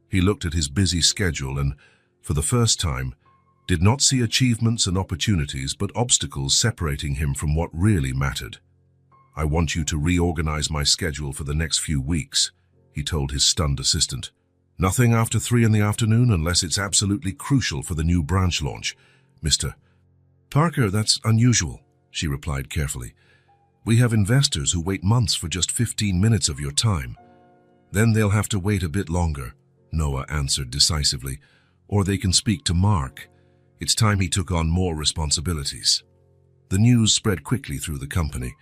He looked at his busy schedule and, for the first time, did not see achievements and opportunities but obstacles separating him from what really mattered. "I want you to reorganize my schedule for the next few weeks," he told his stunned assistant. "Nothing after 3 in the afternoon unless it's absolutely crucial for the new branch launch, Mr. Parker, that's unusual," she replied carefully. "We have investors who wait months for just 15 minutes of your time." "Then they'll have to wait a bit longer," Noah answered decisively, "or they can speak to Mark. It's time he took on more responsibilities." The news spread quickly through the company.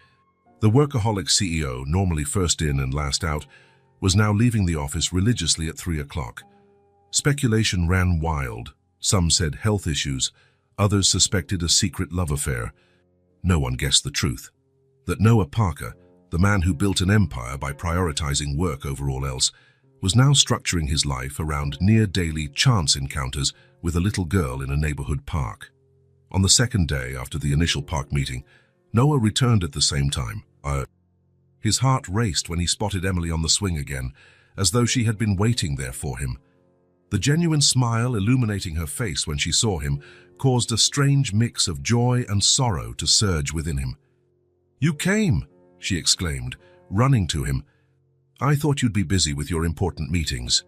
The workaholic CEO, normally first in and last out, was now leaving the office religiously at 3 o'clock. Speculation ran wild. Some said health issues, others suspected a secret love affair. No one guessed the truth. That Noah Parker, the man who built an empire by prioritizing work over all else, was now structuring his life around near-daily chance encounters with a little girl in a neighborhood park. On the second day after the initial park meeting, Noah returned at the same time. His heart raced when he spotted Emily on the swing again, as though she had been waiting there for him. The genuine smile illuminating her face when she saw him caused a strange mix of joy and sorrow to surge within him. "You came!" she exclaimed, running to him. "I thought you'd be busy with your important meetings."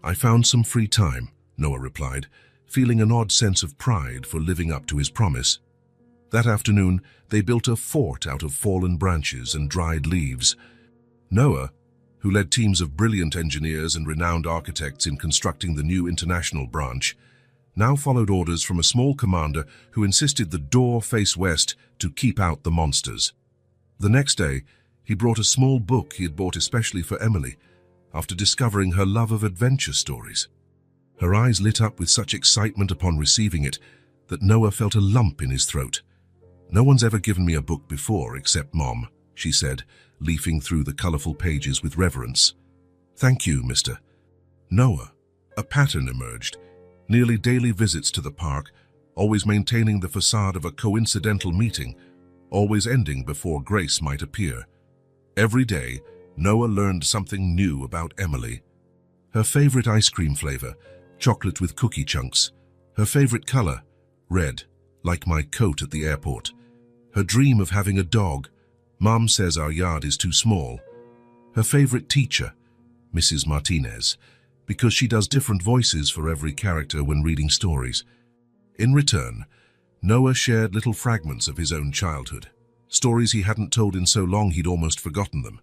"I found some free time," Noah replied, feeling an odd sense of pride for living up to his promise. That afternoon, they built a fort out of fallen branches and dried leaves. Noah, who led teams of brilliant engineers and renowned architects in constructing the new international branch, now followed orders from a small commander who insisted the door face west to keep out the monsters. The next day, he brought a small book he had bought especially for Emily, after discovering her love of adventure stories. Her eyes lit up with such excitement upon receiving it that Noah felt a lump in his throat. "No one's ever given me a book before except Mom," she said, leafing through the colorful pages with reverence. "Thank you, Mr. Noah." A pattern emerged. Nearly daily visits to the park, always maintaining the facade of a coincidental meeting, always ending before Grace might appear. Every day, Noah learned something new about Emily. Her favorite ice cream flavor, chocolate with cookie chunks. Her favorite color, red, like my coat at the airport. Her dream of having a dog. Mom says our yard is too small. Her favorite teacher, Mrs. Martinez, because she does different voices for every character when reading stories. In return, Noah shared little fragments of his own childhood, stories he hadn't told in so long he'd almost forgotten them,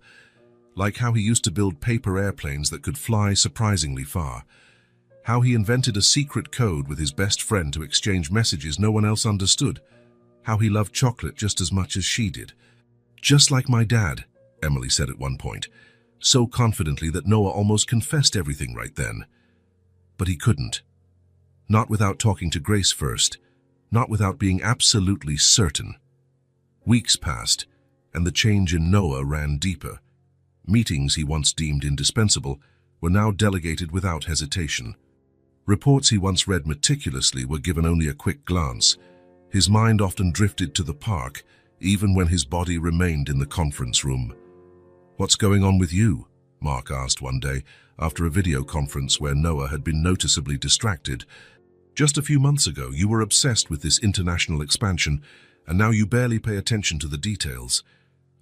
like how he used to build paper airplanes that could fly surprisingly far, how he invented a secret code with his best friend to exchange messages no one else understood, how he loved chocolate just as much as she did. "Just like my dad," Emily said at one point, so confidently that Noah almost confessed everything right then. But he couldn't. Not without talking to Grace first, not without being absolutely certain. Weeks passed, and the change in Noah ran deeper. Meetings he once deemed indispensable were now delegated without hesitation. Reports he once read meticulously were given only a quick glance. His mind often drifted to the park, even when his body remained in the conference room. "What's going on with you?" Mark asked one day, after a video conference where Noah had been noticeably distracted. "Just a few months ago, you were obsessed with this international expansion, and now you barely pay attention to the details."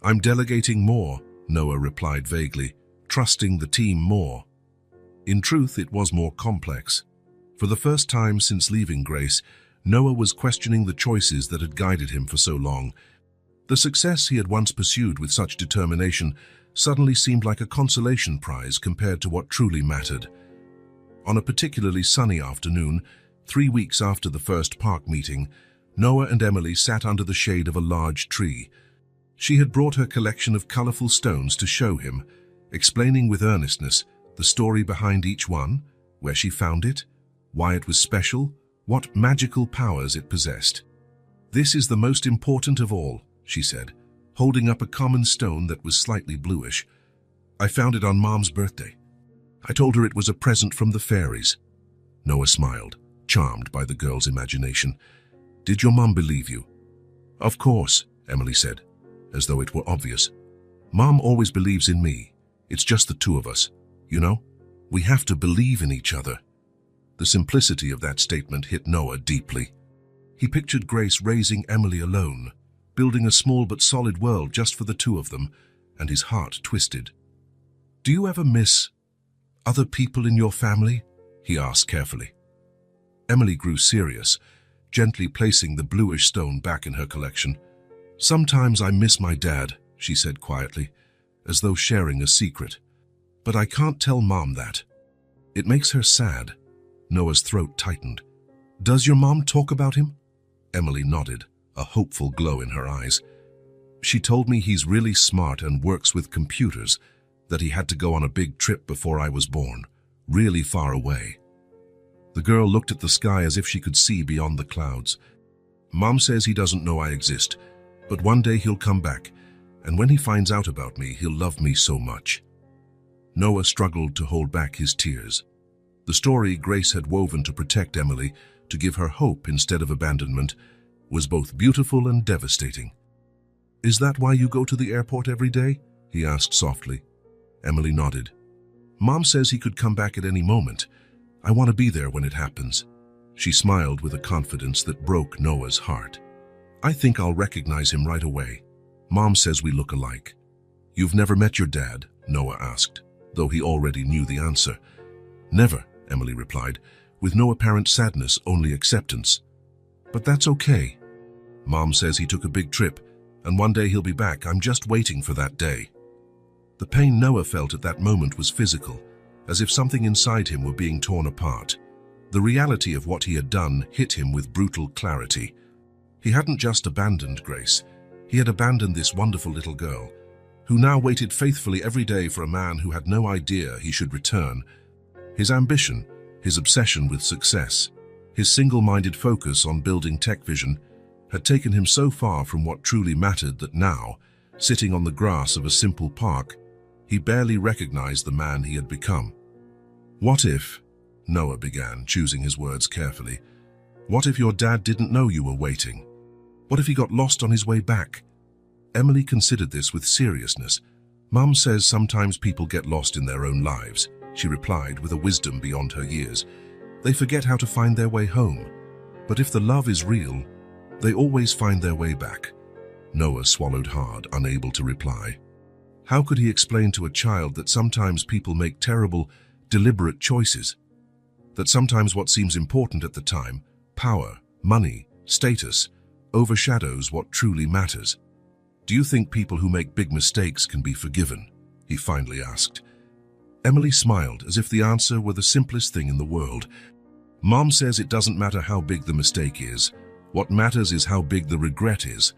"I'm delegating more," Noah replied vaguely, trusting the team more. In truth, it was more complex. For the first time since leaving Grace, Noah was questioning the choices that had guided him for so long. The success he had once pursued with such determination suddenly seemed like a consolation prize compared to what truly mattered. On a particularly sunny afternoon, 3 weeks after the first park meeting, Noah and Emily sat under the shade of a large tree. She had brought her collection of colorful stones to show him, explaining with earnestness the story behind each one, where she found it, why it was special, what magical powers it possessed. "This is the most important of all," she said, holding up a common stone that was slightly bluish. "I found it on Mom's birthday. I told her it was a present from the fairies." Noah smiled, charmed by the girl's imagination. "Did your mom believe you?" "Of course," Emily said, as though it were obvious. "Mom always believes in me. It's just the two of us. You know, we have to believe in each other." The simplicity of that statement hit Noah deeply. He pictured Grace raising Emily alone, building a small but solid world just for the two of them, and his heart twisted. "Do you ever miss other people in your family?" he asked carefully. Emily grew serious, gently placing the bluish stone back in her collection. "Sometimes I miss my dad," she said quietly, as though sharing a secret. "But I can't tell Mom that. It makes her sad." Noah's throat tightened. "Does your mom talk about him?" Emily nodded, a hopeful glow in her eyes. "She told me he's really smart and works with computers, that he had to go on a big trip before I was born, really far away. The girl looked at the sky as if she could see beyond the clouds. Mom says he doesn't know I exist, but one day he'll come back, and when he finds out about me, he'll love me so much. Noah struggled to hold back his tears. The story Grace had woven to protect Emily, to give her hope instead of abandonment, was both beautiful and devastating. "Is that why you go to the airport every day?" he asked softly. Emily nodded. "Mom says he could come back at any moment. I want to be there when it happens." She smiled with a confidence that broke Noah's heart. "I think I'll recognize him right away. Mom says we look alike." "You've never met your dad?" Noah asked, though he already knew the answer. "Never," Emily replied, with no apparent sadness, only acceptance. "But that's okay. Mom says he took a big trip, and one day he'll be back. I'm just waiting for that day." The pain Noah felt at that moment was physical, as if something inside him were being torn apart. The reality of what he had done hit him with brutal clarity. He hadn't just abandoned Grace, he had abandoned this wonderful little girl, who now waited faithfully every day for a man who had no idea he should return. His ambition, his obsession with success, his single-minded focus on building tech vision had taken him so far from what truly mattered that now, sitting on the grass of a simple park, he barely recognized the man he had become. "What if," Noah began, choosing his words carefully, "what if your dad didn't know you were waiting? What if he got lost on his way back?" Emily considered this with seriousness. "Mum says sometimes people get lost in their own lives," she replied with a wisdom beyond her years. "They forget how to find their way home. But if the love is real, they always find their way back." Noah swallowed hard, unable to reply. How could he explain to a child that sometimes people make terrible, deliberate choices? That sometimes what seems important at the time, power, money, status, overshadows what truly matters? "Do you think people who make big mistakes can be forgiven?" he finally asked. Emily smiled, as if the answer were the simplest thing in the world. "Mom says it doesn't matter how big the mistake is. What matters is how big the regret is.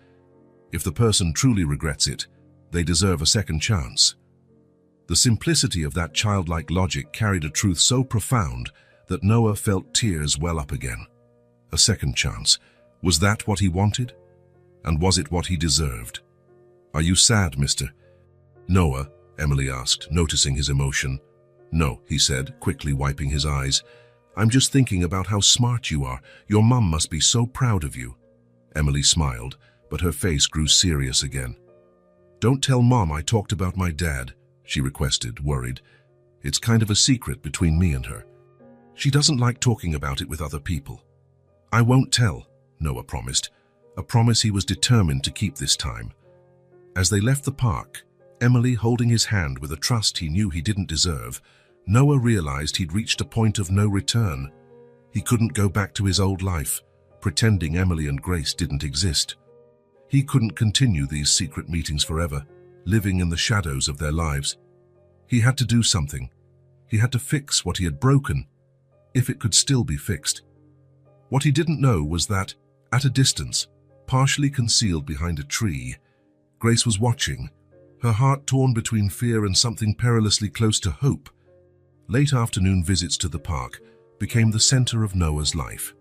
If the person truly regrets it, they deserve a second chance." The simplicity of that childlike logic carried a truth so profound that Noah felt tears well up again. A second chance. Was that what he wanted? And was it what he deserved? "Are you sad, Mr. Noah?" Emily asked, noticing his emotion. "No," he said, quickly wiping his eyes. "I'm just thinking about how smart you are. Your mum must be so proud of you." Emily smiled, but her face grew serious again. "Don't tell Mom I talked about my dad," she requested, worried. "It's kind of a secret between me and her. She doesn't like talking about it with other people." "I won't tell," Noah promised, a promise he was determined to keep this time. As they left the park, Emily holding his hand with a trust he knew he didn't deserve, Noah realized he'd reached a point of no return. He couldn't go back to his old life, pretending Emily and Grace didn't exist. He couldn't continue these secret meetings forever, living in the shadows of their lives. He had to do something. He had to fix what he had broken, if it could still be fixed. What he didn't know was that, at a distance, partially concealed behind a tree, Grace was watching, her heart torn between fear and something perilously close to hope. Late afternoon visits to the park became the center of Noah's life.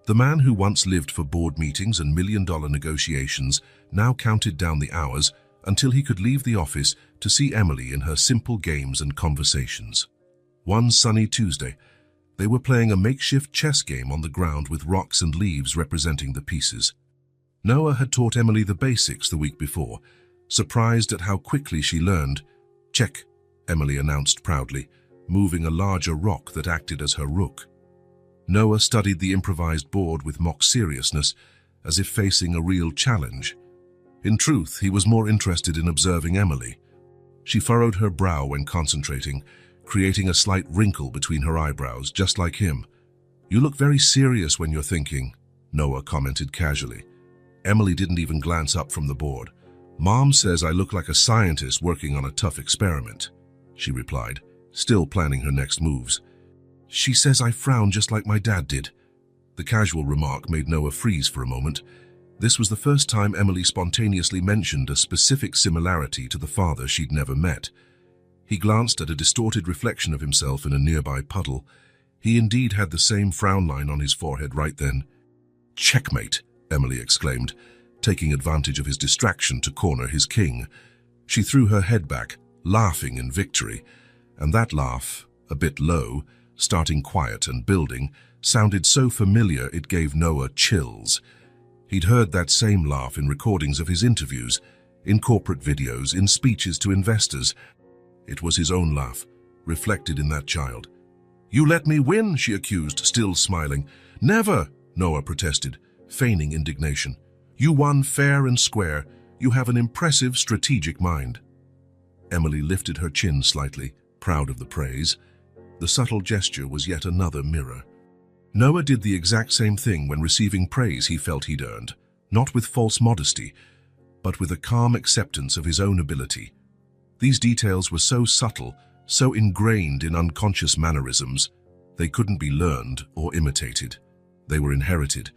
The man who once lived for board meetings and million-dollar negotiations now counted down the hours until he could leave the office to see Emily in her simple games and conversations. One sunny Tuesday, they were playing a makeshift chess game on the ground with rocks and leaves representing the pieces. Noah had taught Emily the basics the week before, surprised at how quickly she learned. "Check," Emily announced proudly, moving a larger rock that acted as her rook. Noah studied the improvised board with mock seriousness, as if facing a real challenge. In truth, he was more interested in observing Emily. She furrowed her brow when concentrating, creating a slight wrinkle between her eyebrows, just like him. "You look very serious when you're thinking," Noah commented casually. Emily didn't even glance up from the board. "Mom says I look like a scientist working on a tough experiment," she replied, still planning her next moves. "She says I frown just like my dad did." The casual remark made Noah freeze for a moment. This was the first time Emily spontaneously mentioned a specific similarity to the father she'd never met. He glanced at a distorted reflection of himself in a nearby puddle. He indeed had the same frown line on his forehead right then. "Checkmate," Emily exclaimed, taking advantage of his distraction to corner his king. She threw her head back, laughing in victory, and that laugh, a bit low, starting quiet and building, sounded so familiar it gave Noah chills. He'd heard that same laugh in recordings of his interviews, in corporate videos, in speeches to investors. It was his own laugh, reflected in that child. "You let me win," she accused, still smiling. "Never," Noah protested, feigning indignation. "You won fair and square. You have an impressive strategic mind." Emily lifted her chin slightly, proud of the praise. The subtle gesture was yet another mirror. Noah did the exact same thing when receiving praise he felt he'd earned, not with false modesty, but with a calm acceptance of his own ability. These details were so subtle, so ingrained in unconscious mannerisms, they couldn't be learned or imitated. They were inherited,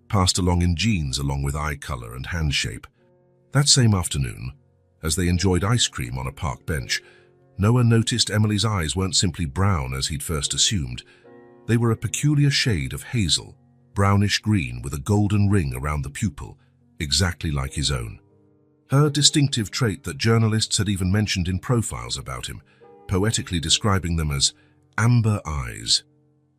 passed along in genes along with eye color and hand shape. That same afternoon, as they enjoyed ice cream on a park bench, Noah noticed Emily's eyes weren't simply brown as he'd first assumed. They were a peculiar shade of hazel, brownish-green with a golden ring around the pupil, exactly like his own. Her distinctive trait that journalists had even mentioned in profiles about him, poetically describing them as amber eyes.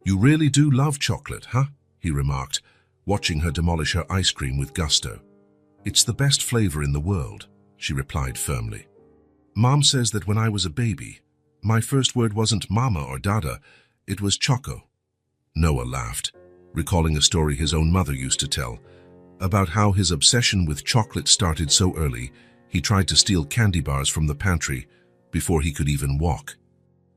"You really do love chocolate, huh?" he remarked, watching her demolish her ice cream with gusto. "It's the best flavor in the world," she replied firmly. "Mom says that when I was a baby, my first word wasn't mama or dada, it was choco." Noah laughed, recalling a story his own mother used to tell, about how his obsession with chocolate started so early he tried to steal candy bars from the pantry before he could even walk.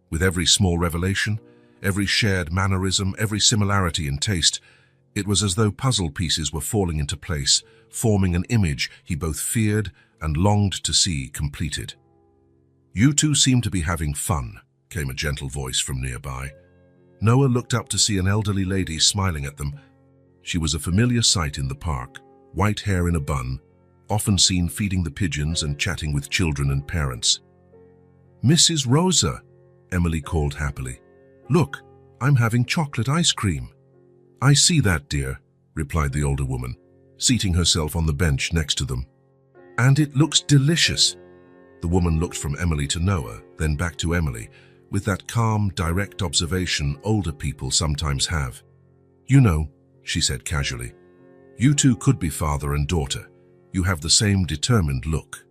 With every small revelation, every shared mannerism, every similarity in taste, it was as though puzzle pieces were falling into place, forming an image he both feared and longed to see completed. "You two seem to be having fun," came a gentle voice from nearby. Noah looked up to see an elderly lady smiling at them. She was a familiar sight in the park, white hair in a bun, often seen feeding the pigeons and chatting with children and parents. "Mrs. Rosa," Emily called happily. "Look, I'm having chocolate ice cream." "I see that, dear," replied the older woman, seating herself on the bench next to them. "And it looks delicious." The woman looked from Emily to Noah, then back to Emily, with that calm, direct observation older people sometimes have. "You know," she said casually, "you two could be father and daughter. You have the same determined look."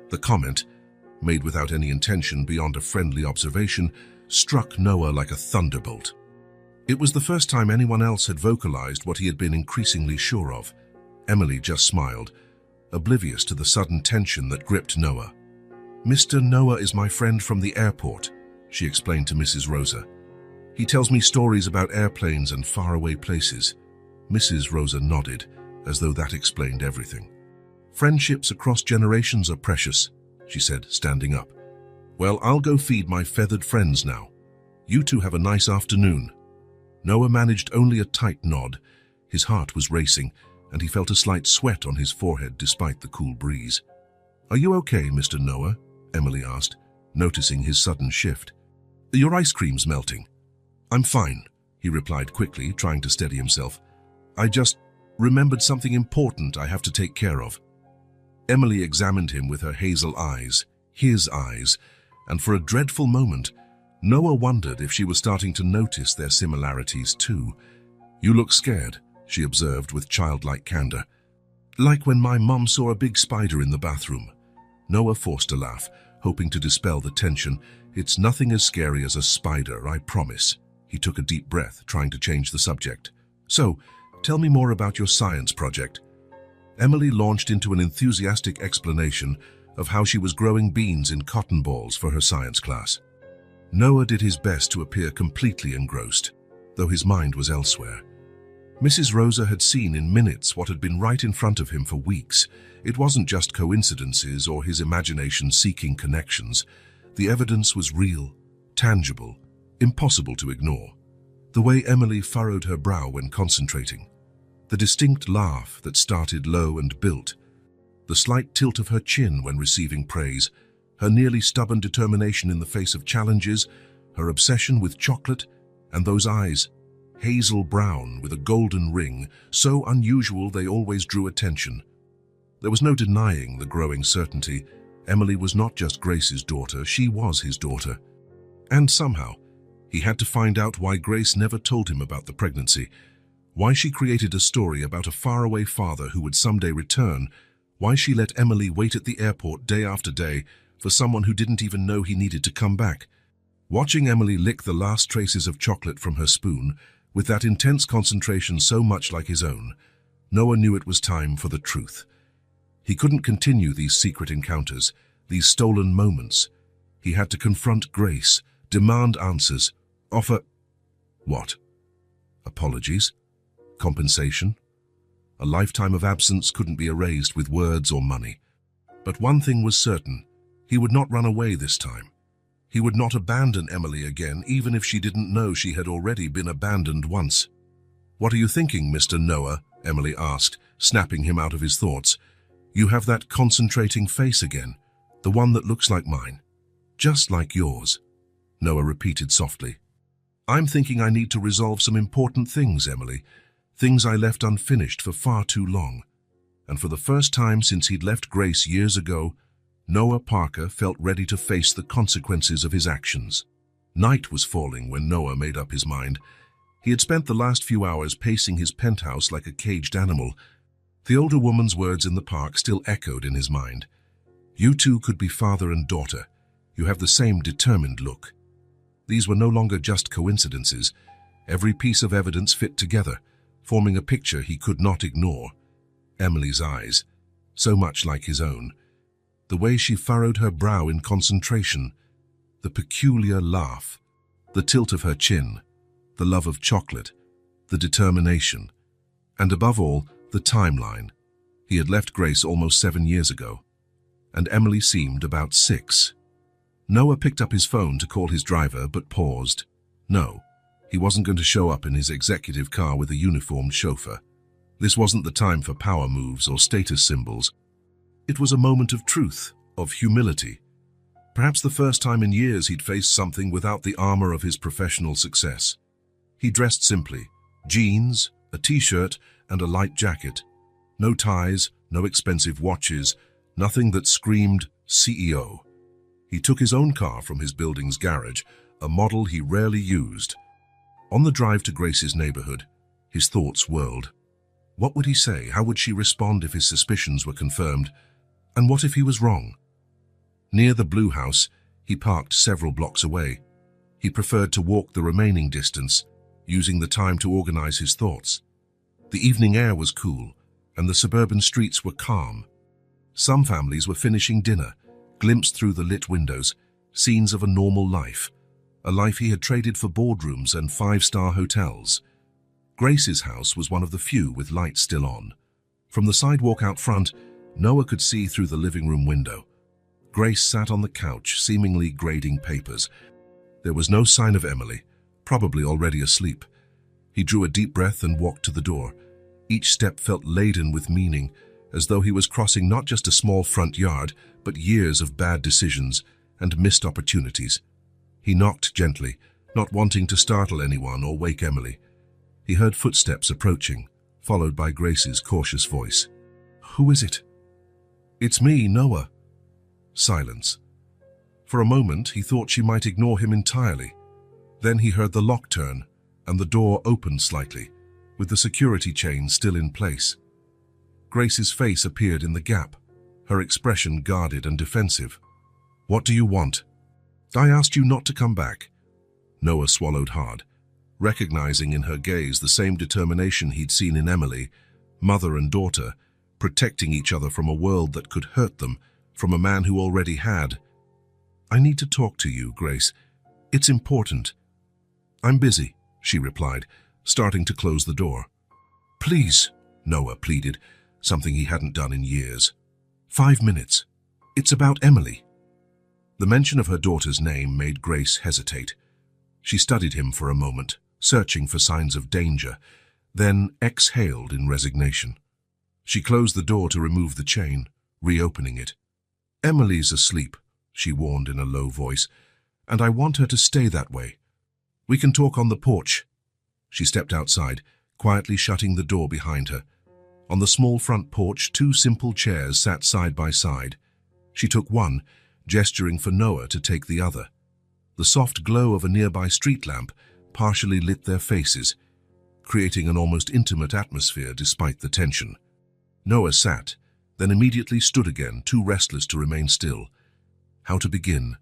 The comment, made without any intention beyond a friendly observation, struck Noah like a thunderbolt. It was the first time anyone else had vocalized what he had been increasingly sure of. Emily just smiled, oblivious to the sudden tension that gripped Noah. "Mr. Noah is my friend from the airport," she explained to Mrs. Rosa. "He tells me stories about airplanes and faraway places." Mrs. Rosa nodded, as though that explained everything. "Friendships across generations are precious," she said, standing up. "Well, I'll go feed my feathered friends now. You two have a nice afternoon." Noah managed only a tight nod. His heart was racing, and he felt a slight sweat on his forehead despite the cool breeze. "Are you okay, Mr. Noah?" Emily asked, noticing his sudden shift. "Your ice cream's melting." "I'm fine," he replied quickly, trying to steady himself. "I just remembered something important I have to take care of." Emily examined him with her hazel eyes, his eyes, and for a dreadful moment, Noah wondered if she was starting to notice their similarities too. "You look scared," she observed with childlike candor. "Like when my mom saw a big spider in the bathroom." Noah forced a laugh, hoping to dispel the tension. "It's nothing as scary as a spider, I promise." He took a deep breath, trying to change the subject. "So, tell me more about your science project." Emily launched into an enthusiastic explanation of how she was growing beans in cotton balls for her science class. Noah did his best to appear completely engrossed, though his mind was elsewhere. Mrs. Rosa had seen in minutes what had been right in front of him for weeks. It wasn't just coincidences or his imagination seeking connections. The evidence was real, tangible, impossible to ignore. The way Emily furrowed her brow when concentrating, the distinct laugh that started low and built, the slight tilt of her chin when receiving praise, her nearly stubborn determination in the face of challenges, her obsession with chocolate, and those eyes, hazel brown with a golden ring, so unusual they always drew attention. There was no denying the growing certainty. Emily was not just Grace's daughter, she was his daughter. And somehow, he had to find out why Grace never told him about the pregnancy, why she created a story about a faraway father who would someday return, why she let Emily wait at the airport day after day for someone who didn't even know he needed to come back. Watching Emily lick the last traces of chocolate from her spoon, with that intense concentration so much like his own, Noah knew it was time for the truth. He couldn't continue these secret encounters, these stolen moments. He had to confront Grace, demand answers, offer... What? Apologies? Compensation? A lifetime of absence couldn't be erased with words or money. But one thing was certain, he would not run away this time. He would not abandon Emily again, even if she didn't know she had already been abandoned once. "What are you thinking, Mr. Noah?" Emily asked, snapping him out of his thoughts. "You have that concentrating face again, the one that looks like mine. Just like yours," Noah repeated softly. "I'm thinking I need to resolve some important things, Emily. Things I left unfinished for far too long." And for the first time since he'd left Grace years ago, Noah Parker felt ready to face the consequences of his actions. Night was falling when Noah made up his mind. He had spent the last few hours pacing his penthouse like a caged animal. The older woman's words in the park still echoed in his mind. "You two could be father and daughter. You have the same determined look." These were no longer just coincidences. Every piece of evidence fit together, forming a picture he could not ignore. Emily's eyes, so much like his own. The way she furrowed her brow in concentration, the peculiar laugh, the tilt of her chin, the love of chocolate, the determination, and above all, the timeline. He had left Grace almost 7 years ago, and Emily seemed about 6. Noah picked up his phone to call his driver, but paused. No, he wasn't going to show up in his executive car with a uniformed chauffeur. This wasn't the time for power moves or status symbols. It was a moment of truth, of humility. Perhaps the first time in years he'd faced something without the armor of his professional success. He dressed simply, jeans, a t-shirt, and a light jacket. No ties, no expensive watches, nothing that screamed CEO. He took his own car from his building's garage, a model he rarely used. On the drive to Grace's neighborhood, his thoughts whirled. What would he say? How would she respond if his suspicions were confirmed? And what if he was wrong? Near the Blue House, he parked several blocks away. He preferred to walk the remaining distance, using the time to organize his thoughts. The evening air was cool, and the suburban streets were calm. Some families were finishing dinner, glimpsed through the lit windows, scenes of a normal life, a life he had traded for boardrooms and 5-star hotels. Grace's house was one of the few with lights still on. From the sidewalk out front, Noah could see through the living room window. Grace sat on the couch, seemingly grading papers. There was no sign of Emily, probably already asleep. He drew a deep breath and walked to the door. Each step felt laden with meaning, as though he was crossing not just a small front yard, but years of bad decisions and missed opportunities. He knocked gently, not wanting to startle anyone or wake Emily. He heard footsteps approaching, followed by Grace's cautious voice. "Who is it?" "It's me, Noah." Silence. For a moment, he thought she might ignore him entirely. Then he heard the lock turn, and the door opened slightly, with the security chain still in place. Grace's face appeared in the gap, her expression guarded and defensive. "What do you want?" "I asked you not to come back." Noah swallowed hard, recognizing in her gaze the same determination he'd seen in Emily, mother and daughter, protecting each other from a world that could hurt them, from a man who already had. "I need to talk to you, Grace. It's important." "I'm busy," she replied, starting to close the door. "Please," Noah pleaded, something he hadn't done in years. "5 minutes. It's about Emily." The mention of her daughter's name made Grace hesitate. She studied him for a moment, searching for signs of danger, then exhaled in resignation. She closed the door to remove the chain, reopening it. "Emily's asleep. she warned in a low voice, "and I want her to stay that way. We can talk on the porch." She stepped outside, quietly shutting the door behind her. On the small front porch, two simple chairs sat side by side. She took one, gesturing for Noah to take the other. The soft glow of a nearby street lamp partially lit their faces, creating an almost intimate atmosphere despite the tension. Noah sat, then immediately stood again, too restless to remain still. How to begin?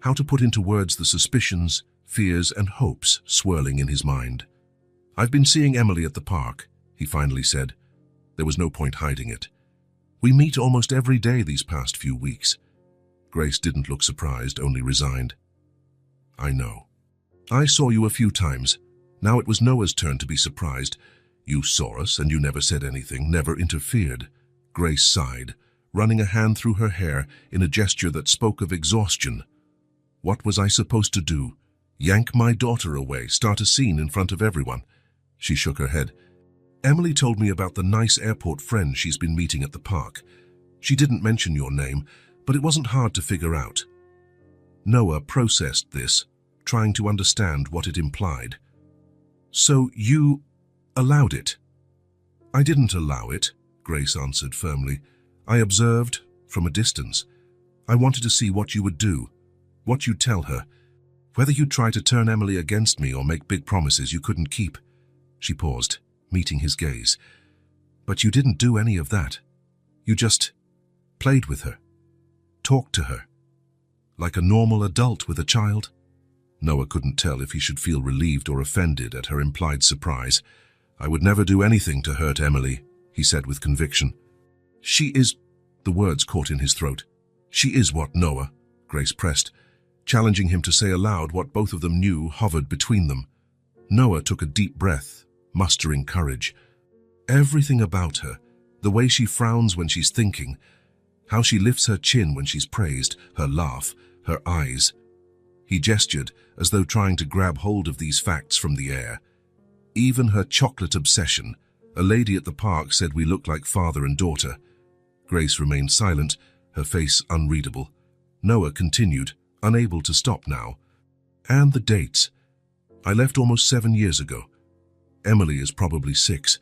How to put into words the suspicions, fears, and hopes swirling in his mind? "I've been seeing Emily at the park," he finally said. There was no point hiding it. "We meet almost every day these past few weeks." Grace didn't look surprised, only resigned. "I know. I saw you a few times." Now it was Noah's turn to be surprised. "You saw us and you never said anything, never interfered." Grace sighed, running a hand through her hair in a gesture that spoke of exhaustion. "What was I supposed to do? Yank my daughter away, start a scene in front of everyone?" She shook her head. "Emily told me about the nice airport friend she's been meeting at the park. She didn't mention your name, but it wasn't hard to figure out." Noah processed this, trying to understand what it implied. "So you allowed it?" "I didn't allow it," Grace answered firmly. "I observed from a distance. I wanted to see what you would do, what you'd tell her, whether you'd try to turn Emily against me or make big promises you couldn't keep." She paused, meeting his gaze. "But you didn't do any of that. You just played with her, talked to her, like a normal adult with a child." Noah couldn't tell if he should feel relieved or offended at her implied surprise. "I would never do anything to hurt Emily," he said with conviction. "She is—" The words caught in his throat. "She is what, Noah?" Grace pressed, challenging him to say aloud what both of them knew hovered between them. Noah took a deep breath, mustering courage. "Everything about her, the way she frowns when she's thinking, how she lifts her chin when she's praised, her laugh, her eyes." He gestured as though trying to grab hold of these facts from the air. "Even her chocolate obsession. A lady at the park said we looked like father and daughter." Grace remained silent, her face unreadable. Noah continued, unable to stop now. "And the dates. I left almost 7 years ago. Emily is probably 6,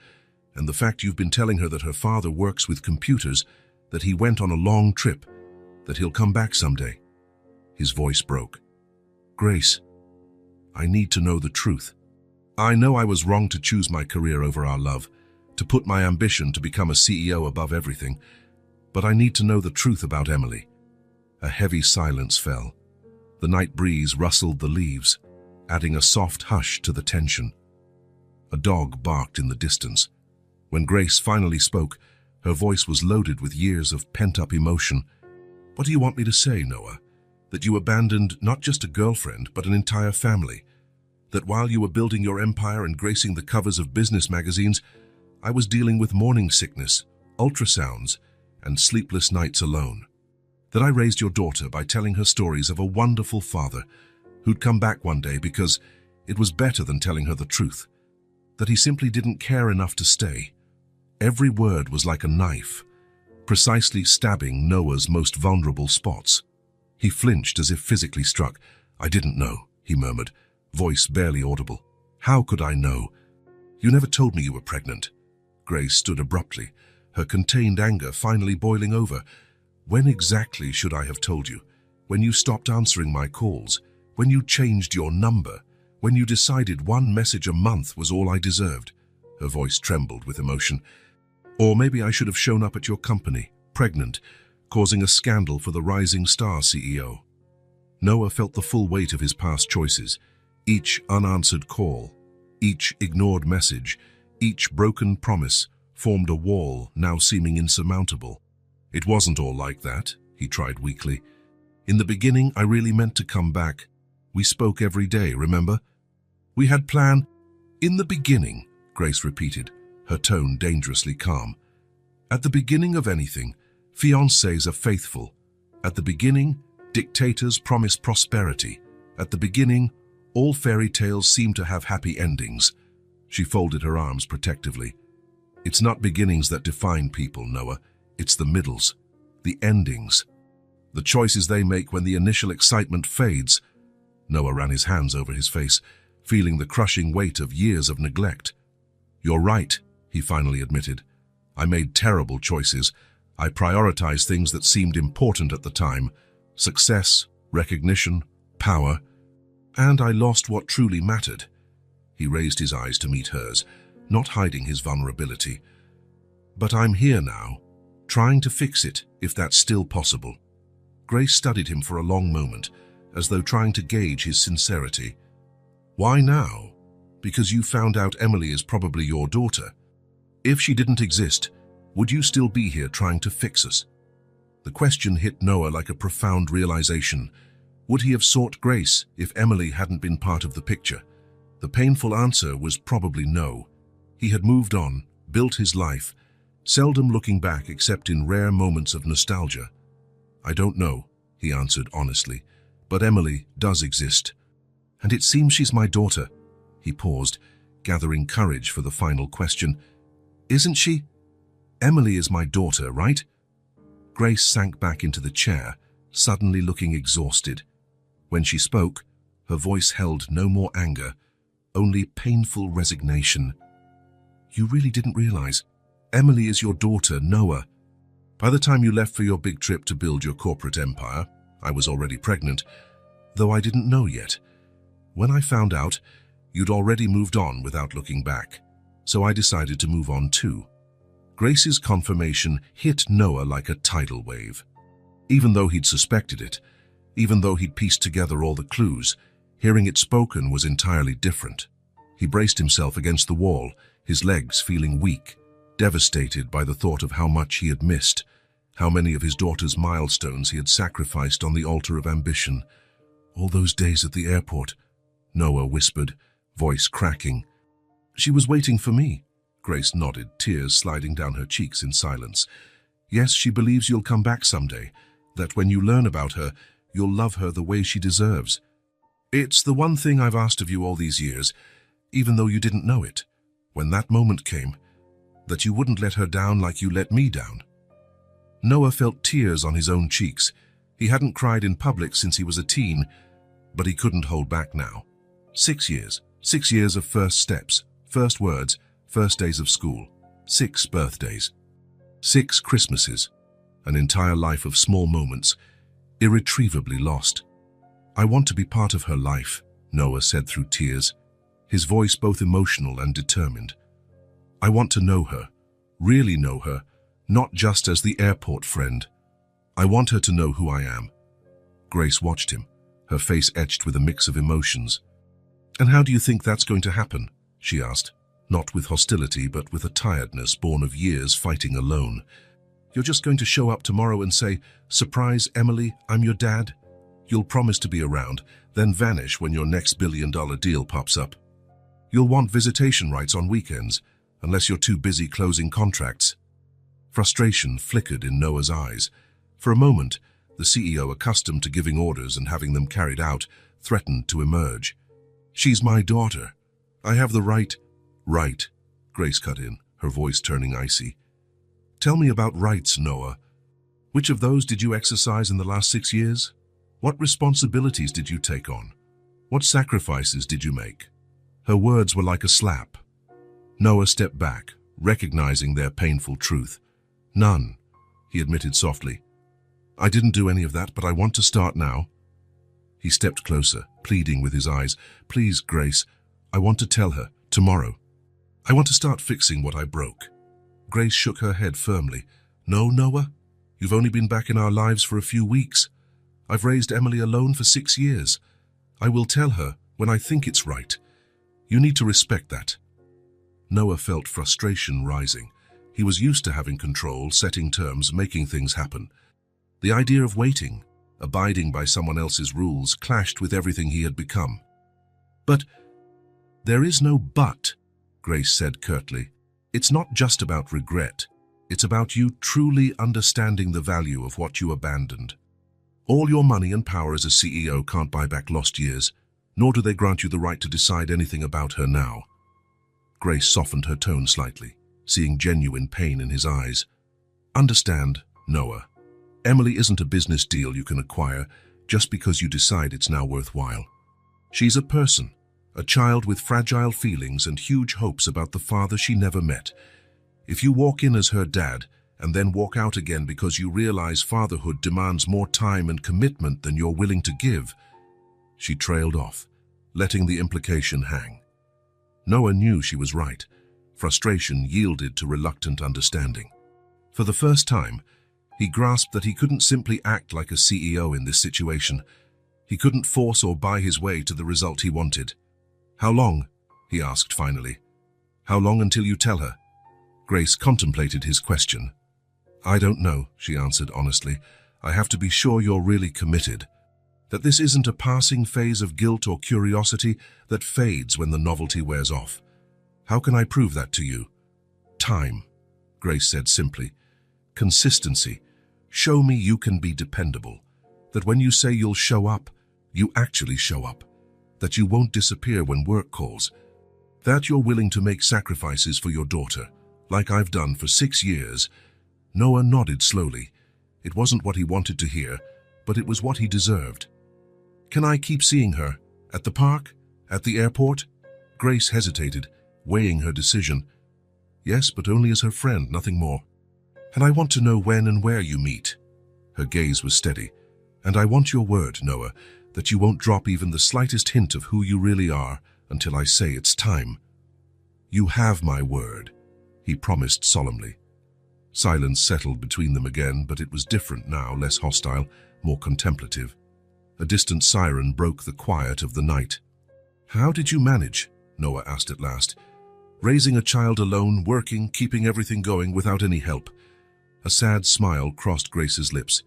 and the fact you've been telling her that her father works with computers, that he went on a long trip, that he'll come back someday." His voice broke. "Grace, I need to know the truth. I know I was wrong to choose my career over our love, to put my ambition to become a CEO above everything, but I need to know the truth about Emily." A heavy silence fell. The night breeze rustled the leaves, adding a soft hush to the tension. A dog barked in the distance. When Grace finally spoke, her voice was loaded with years of pent-up emotion. "What do you want me to say, Noah? That you abandoned not just a girlfriend, but an entire family? That while you were building your empire and gracing the covers of business magazines, I was dealing with morning sickness, ultrasounds, and sleepless nights alone? That I raised your daughter by telling her stories of a wonderful father who'd come back one day because it was better than telling her the truth? That he simply didn't care enough to stay?" Every word was like a knife, precisely stabbing Noah's most vulnerable spots. He flinched as if physically struck. "I didn't know," he murmured, voice barely audible. "How could I know? You never told me you were pregnant." Grace stood abruptly, her contained anger finally boiling over. "When exactly should I have told you? When you stopped answering my calls? When you changed your number? When you decided one message a month was all I deserved?" Her voice trembled with emotion. "Or maybe I should have shown up at your company, pregnant, causing a scandal for the rising star CEO." Noah felt the full weight of his past choices. Each unanswered call, each ignored message, each broken promise formed a wall now seeming insurmountable. "It wasn't all like that," he tried weakly. "In the beginning, I really meant to come back. We spoke every day, remember? We had planned—" "In the beginning," Grace repeated, her tone dangerously calm. "At the beginning of anything, fiancés are faithful. At the beginning, dictators promise prosperity. At the beginning, all fairy tales seem to have happy endings." She folded her arms protectively. "It's not beginnings that define people, Noah. It's the middles, the endings." The choices they make when the initial excitement fades. Noah ran his hands over his face, feeling the crushing weight of years of neglect. "You're right," he finally admitted. "I made terrible choices. I prioritized things that seemed important at the time. Success, recognition, power. And I lost what truly mattered." He raised his eyes to meet hers, not hiding his vulnerability. "But I'm here now, trying to fix it, if that's still possible." Grace studied him for a long moment, as though trying to gauge his sincerity. "Why now?" "Because you found out Emily is probably your daughter. If she didn't exist, would you still be here trying to fix us?" The question hit Noah like a profound realization. Would he have sought Grace if Emily hadn't been part of the picture? The painful answer was probably no. He had moved on, built his life, seldom looking back except in rare moments of nostalgia. "I don't know," he answered honestly, "but Emily does exist. And it seems she's my daughter." He paused, gathering courage for the final question. "Isn't she? Emily is my daughter, right?" Grace sank back into the chair, suddenly looking exhausted. When she spoke, her voice held no more anger, only painful resignation. "You really didn't realize? Emily is your daughter, Noah. By the time you left for your big trip to build your corporate empire, I was already pregnant, though I didn't know yet. When I found out, you'd already moved on without looking back, so I decided to move on too." Grace's confirmation hit Noah like a tidal wave. Even though he'd suspected it, even though he'd pieced together all the clues, hearing it spoken was entirely different. He braced himself against the wall, his legs feeling weak, devastated by the thought of how much he had missed, how many of his daughter's milestones he had sacrificed on the altar of ambition. "All those days at the airport," Noah whispered, voice cracking. "She was waiting for me." Grace nodded, tears sliding down her cheeks in silence. "Yes, she believes you'll come back someday, that when you learn about her, you'll love her the way she deserves. It's the one thing I've asked of you all these years, even though you didn't know it. When that moment came, that you wouldn't let her down like you let me down." Noah felt tears on his own cheeks. He hadn't cried in public since he was a teen, but he couldn't hold back now. 6 years of first steps, first words, first days of school, 6 birthdays, 6 Christmases, an entire life of small moments, irretrievably lost. "I want to be part of her life," Noah said through tears, his voice both emotional and determined. "I want to know her, really know her, not just as the airport friend. I want her to know who I am." Grace watched him, her face etched with a mix of emotions. "And how do you think that's going to happen?" she asked, not with hostility but with a tiredness born of years fighting alone. "You're just going to show up tomorrow and say, 'Surprise, Emily, I'm your dad'? You'll promise to be around, then vanish when your next billion-dollar deal pops up. You'll want visitation rights on weekends, unless you're too busy closing contracts." Frustration flickered in Noah's eyes. For a moment, the CEO, accustomed to giving orders and having them carried out, threatened to emerge. "She's my daughter. I have the right—" "Right," Grace cut in, her voice turning icy. "Tell me about rights, Noah. Which of those did you exercise in the last 6 years? What responsibilities did you take on? What sacrifices did you make?" Her words were like a slap. Noah stepped back, recognizing their painful truth. "None," he admitted softly. "I didn't do any of that, but I want to start now." He stepped closer, pleading with his eyes. "Please, Grace, I want to tell her, tomorrow. I want to start fixing what I broke." Grace shook her head firmly. "No, Noah, you've only been back in our lives for a few weeks. I've raised Emily alone for 6 years. I will tell her when I think it's right. You need to respect that." Noah felt frustration rising. He was used to having control, setting terms, making things happen. The idea of waiting, abiding by someone else's rules, clashed with everything he had become. "But there is no but," Grace said curtly. "It's not just about regret. It's about you truly understanding the value of what you abandoned. All your money and power as a CEO can't buy back lost years, nor do they grant you the right to decide anything about her now." Grace softened her tone slightly, seeing genuine pain in his eyes. "Understand, Noah. Emily isn't a business deal you can acquire just because you decide it's now worthwhile. She's a person, a child with fragile feelings and huge hopes about the father she never met. If you walk in as her dad and then walk out again because you realize fatherhood demands more time and commitment than you're willing to give, she trailed off, letting the implication hang. Noah knew she was right. Frustration yielded to reluctant understanding. For the first time, he grasped that he couldn't simply act like a CEO in this situation. He couldn't force or buy his way to the result he wanted. "How long?" he asked finally. "How long until you tell her?" Grace contemplated his question. "I don't know," she answered honestly. "I have to be sure you're really committed. That this isn't a passing phase of guilt or curiosity that fades when the novelty wears off. How can I prove that to you?" "Time," Grace said simply. "Consistency. Show me you can be dependable. That when you say you'll show up, you actually show up. That you won't disappear when work calls. That you're willing to make sacrifices for your daughter, like I've done for 6 years." Noah nodded slowly. It wasn't what he wanted to hear, but it was what he deserved. "Can I keep seeing her? At the park? At the airport?" Grace hesitated, weighing her decision. "Yes, but only as her friend, nothing more. And I want to know when and where you meet." Her gaze was steady. "And I want your word, Noah, that you won't drop even the slightest hint of who you really are until I say it's time." "You have my word," he promised solemnly. Silence settled between them again, but it was different now, less hostile, more contemplative. A distant siren broke the quiet of the night. "How did you manage?" Noah asked at last. "Raising a child alone, working, keeping everything going without any help." A sad smile crossed Grace's lips.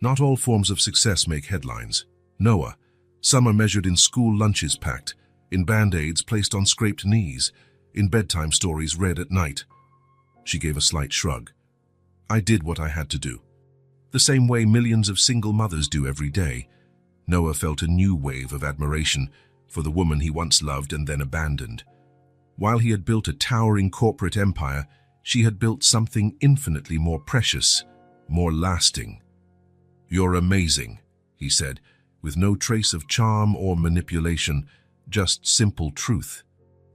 "Not all forms of success make headlines, Noah. Some are measured in school lunches packed, in band-aids placed on scraped knees, in bedtime stories read at night." She gave a slight shrug. "I did what I had to do. The same way millions of single mothers do every day." Noah felt a new wave of admiration for the woman he once loved and then abandoned. While he had built a towering corporate empire, she had built something infinitely more precious, more lasting. "You're amazing," he said, with no trace of charm or manipulation, just simple truth.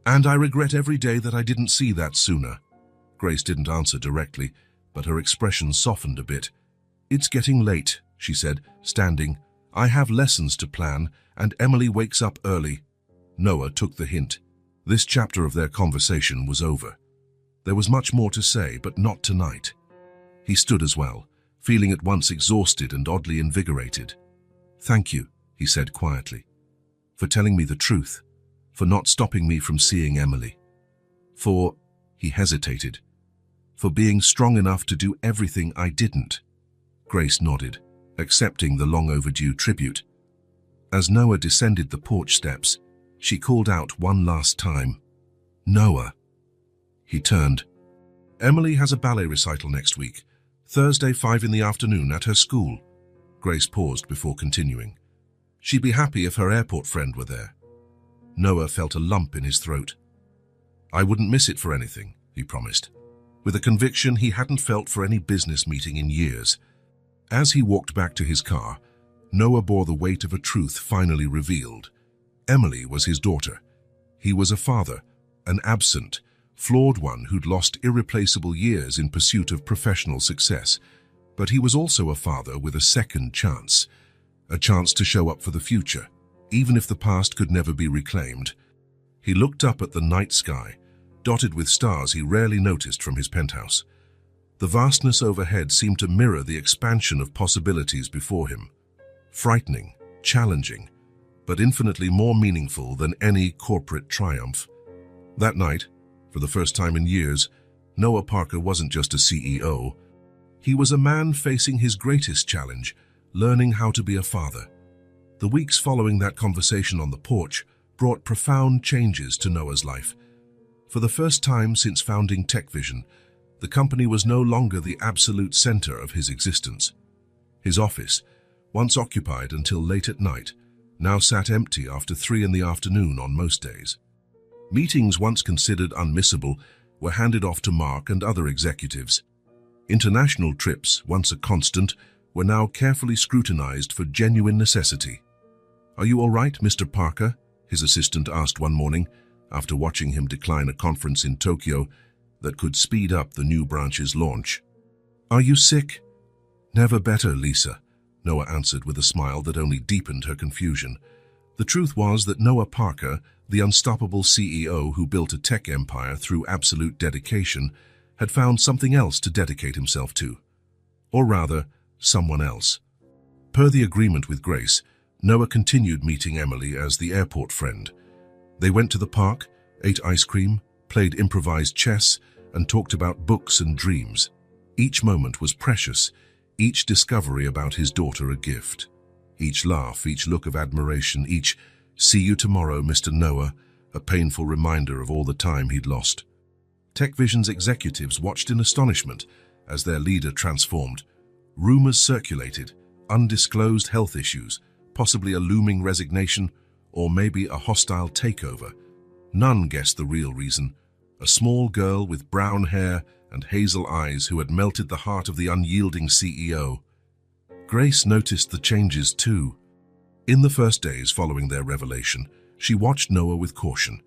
"And I regret every day that I didn't see that sooner." Grace didn't answer directly, but her expression softened a bit. "It's getting late," she said, standing. "I have lessons to plan, and Emily wakes up early." Noah took the hint. This chapter of their conversation was over. There was much more to say, but not tonight. He stood as well, feeling at once exhausted and oddly invigorated. "Thank you," he said quietly, "for telling me the truth, for not stopping me from seeing Emily. For," he hesitated, "for being strong enough to do everything I didn't." Grace nodded, accepting the long-overdue tribute. As Noah descended the porch steps, she called out one last time, "Noah." He turned. "Emily has a ballet recital next week, Thursday 5 in the afternoon at her school." Grace paused before continuing. "She'd be happy if her airport friend were there." Noah felt a lump in his throat. "I wouldn't miss it for anything," he promised, with a conviction he hadn't felt for any business meeting in years. As he walked back to his car, Noah bore the weight of a truth finally revealed. Emily was his daughter. He was a father, an absent, flawed one who'd lost irreplaceable years in pursuit of professional success. But he was also a father with a second chance, a chance to show up for the future, even if the past could never be reclaimed. He looked up at the night sky, dotted with stars he rarely noticed from his penthouse. The vastness overhead seemed to mirror the expansion of possibilities before him. Frightening, challenging, but infinitely more meaningful than any corporate triumph. That night, for the first time in years, Noah Parker wasn't just a CEO. He was a man facing his greatest challenge, learning how to be a father. The weeks following that conversation on the porch brought profound changes to Noah's life. For the first time since founding TechVision, the company was no longer the absolute center of his existence. His office, once occupied until late at night, now sat empty after 3 in the afternoon on most days. Meetings once considered unmissable were handed off to Mark and other executives. International trips, once a constant, were now carefully scrutinized for genuine necessity. "Are you all right, Mr. Parker?" his assistant asked one morning, after watching him decline a conference in Tokyo that could speed up the new branch's launch. "Are you sick?" "Never better, Lisa," Noah answered with a smile that only deepened her confusion. The truth was that Noah Parker, the unstoppable CEO who built a tech empire through absolute dedication, had found something else to dedicate himself to. Or rather, someone else. Per the agreement with Grace, Noah continued meeting Emily as the airport friend. They went to the park, ate ice cream, played improvised chess, and talked about books and dreams. Each moment was precious, each discovery about his daughter a gift. Each laugh, each look of admiration, each "see you tomorrow, Mr. Noah," a painful reminder of all the time he'd lost. TechVision's executives watched in astonishment as their leader transformed. Rumors circulated, undisclosed health issues, possibly a looming resignation, or maybe a hostile takeover. None guessed the real reason: a small girl with brown hair and hazel eyes who had melted the heart of the unyielding CEO. Grace noticed the changes too. In the first days following their revelation, she watched Noah with caution,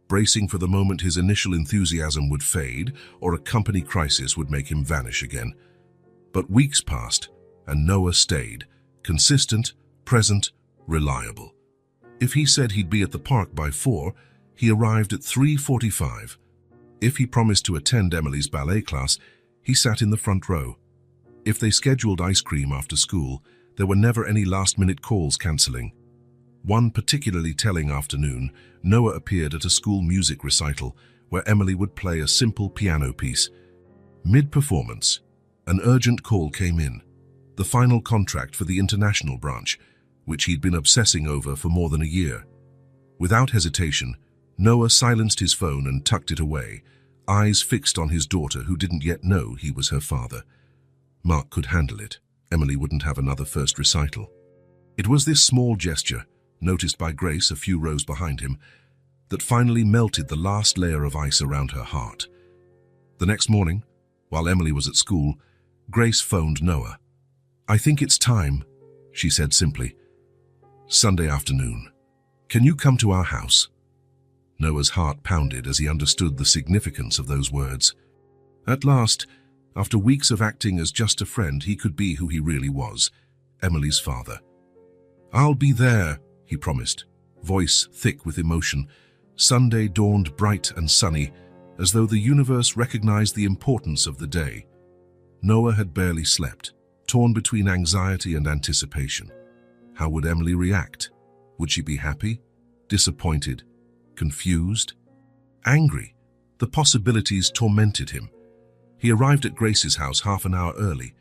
bracing for the moment his initial enthusiasm would fade or a company crisis would make him vanish again. But weeks passed, and Noah stayed, consistent, present, reliable. If he said he'd be at the park by 4, he arrived at 3:45. If he promised to attend Emily's ballet class, he sat in the front row. If they scheduled ice cream after school, there were never any last-minute calls cancelling. One particularly telling afternoon, Noah appeared at a school music recital where Emily would play a simple piano piece. Mid-performance, an urgent call came in, the final contract for the international branch, which he'd been obsessing over for more than a year. Without hesitation, Noah silenced his phone and tucked it away, eyes fixed on his daughter who didn't yet know he was her father. Mark could handle it. Emily wouldn't have another first recital. It was this small gesture, noticed by Grace a few rows behind him, that finally melted the last layer of ice around her heart. The next morning, while Emily was at school, Grace phoned Noah. "I think it's time," she said simply. "Sunday afternoon. Can you come to our house?" Noah's heart pounded as he understood the significance of those words. At last, after weeks of acting as just a friend, he could be who he really was, Emily's father. "I'll be there," he promised, voice thick with emotion. Sunday dawned bright and sunny, as though the universe recognized the importance of the day. Noah had barely slept, torn between anxiety and anticipation. How would Emily react? Would she be happy? Disappointed? Confused? Angry? The possibilities tormented him. He arrived at Grace's house half an hour early.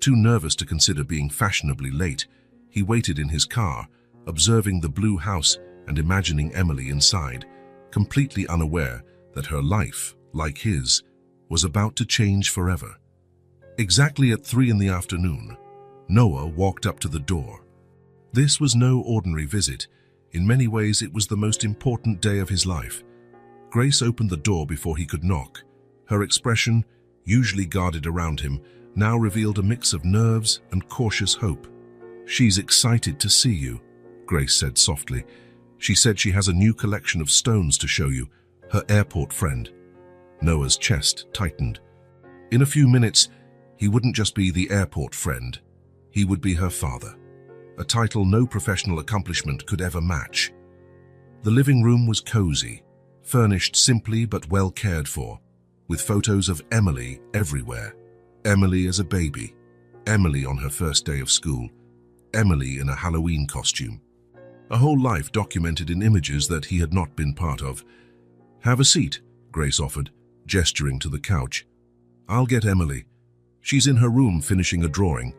Too nervous to consider being fashionably late, he waited in his car, observing the blue house and imagining Emily inside, completely unaware that her life, like his, was about to change forever. Exactly at 3 in the afternoon, Noah walked up to the door. This was no ordinary visit. In many ways, it was the most important day of his life. Grace opened the door before he could knock. Her expression, usually guarded around him, now revealed a mix of nerves and cautious hope. "She's excited to see you," Grace said softly. "She said she has a new collection of stones to show you, her airport friend." Noah's chest tightened. In a few minutes, he wouldn't just be the airport friend. He would be her father, a title no professional accomplishment could ever match. The living room was cozy, furnished simply but well cared for, with photos of Emily everywhere. Emily as a baby, Emily on her first day of school, Emily in a Halloween costume. A whole life documented in images that he had not been part of. "Have a seat," Grace offered, gesturing to the couch. "I'll get Emily. She's in her room finishing a drawing."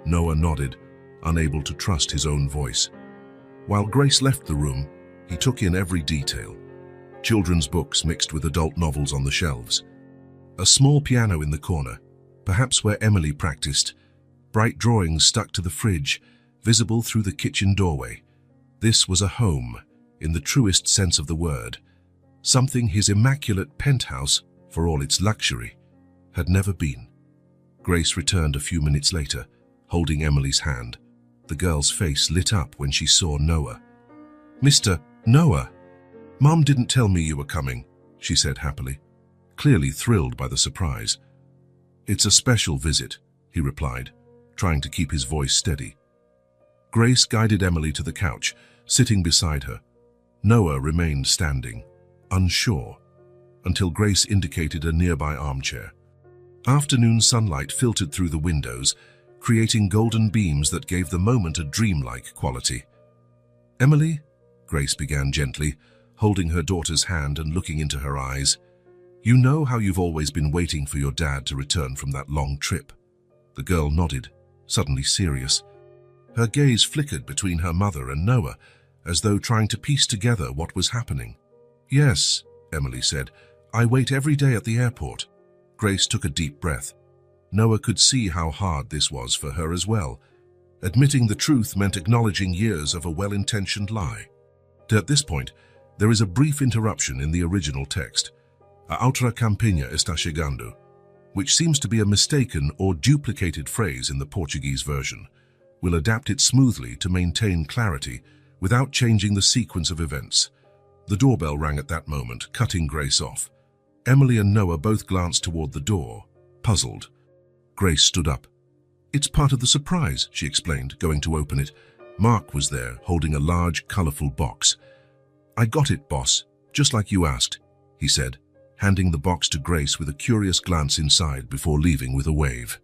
Noah nodded, unable to trust his own voice. While Grace left the room, he took in every detail. Children's books mixed with adult novels on the shelves. A small piano in the corner, perhaps where Emily practiced. Bright drawings stuck to the fridge, visible through the kitchen doorway. This was a home, in the truest sense of the word. Something his immaculate penthouse, for all its luxury, had never been. Grace returned a few minutes later, holding Emily's hand. The girl's face lit up when she saw Noah. "Mr. Noah, Mom didn't tell me you were coming," she said happily, clearly thrilled by the surprise. "It's a special visit," he replied, trying to keep his voice steady. Grace guided Emily to the couch, sitting beside her. Noah remained standing, unsure, until Grace indicated a nearby armchair. Afternoon sunlight filtered through the windows, creating golden beams that gave the moment a dreamlike quality. "Emily," Grace began gently, holding her daughter's hand and looking into her eyes, "you know how you've always been waiting for your dad to return from that long trip." The girl nodded, suddenly serious. Her gaze flickered between her mother and Noah, as though trying to piece together what was happening. "Yes," Emily said, "I wait every day at the airport." Grace took a deep breath. Noah could see how hard this was for her as well. Admitting the truth meant acknowledging years of a well-intentioned lie. At this point, there is a brief interruption in the original text. "A outra campanha está chegando," which seems to be a mistaken or duplicated phrase in the Portuguese version. We'll adapt it smoothly to maintain clarity without changing the sequence of events. The doorbell rang at that moment, cutting Grace off. Emily and Noah both glanced toward the door, puzzled. Grace stood up. "It's part of the surprise," she explained, going to open it. Mark was there, holding a large, colorful box. "I got it, boss, just like you asked," he said, handing the box to Grace with a curious glance inside before leaving with a wave.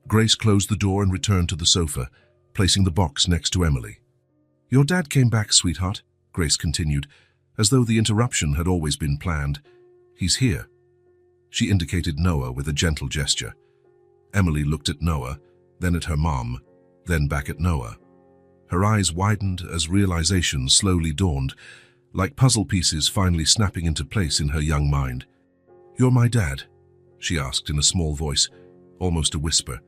Grace closed the door and returned to the sofa, placing the box next to Emily. "Your dad came back, sweetheart," Grace continued, as though the interruption had always been planned. "He's here." She indicated Noah with a gentle gesture. Emily looked at Noah, then at her mom, then back at Noah. Her eyes widened as realization slowly dawned, like puzzle pieces finally snapping into place in her young mind. "You're my dad?" she asked in a small voice, almost a whisper.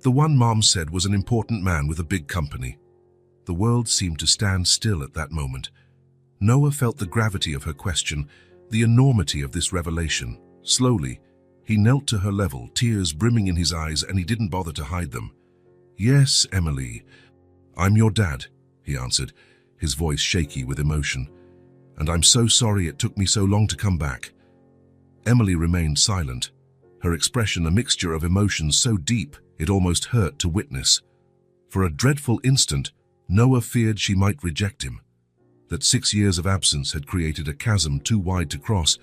"The one Mom said was an important man with a big company." The world seemed to stand still at that moment. Noah felt the gravity of her question, the enormity of this revelation. Slowly, he knelt to her level, tears brimming in his eyes, and he didn't bother to hide them. "Yes, Emily, I'm your dad," he answered, his voice shaky with emotion. "And I'm so sorry it took me so long to come back." Emily remained silent, her expression a mixture of emotions so deep it almost hurt to witness. For a dreadful instant, Noah feared she might reject him, that 6 years of absence had created a chasm too wide to cross.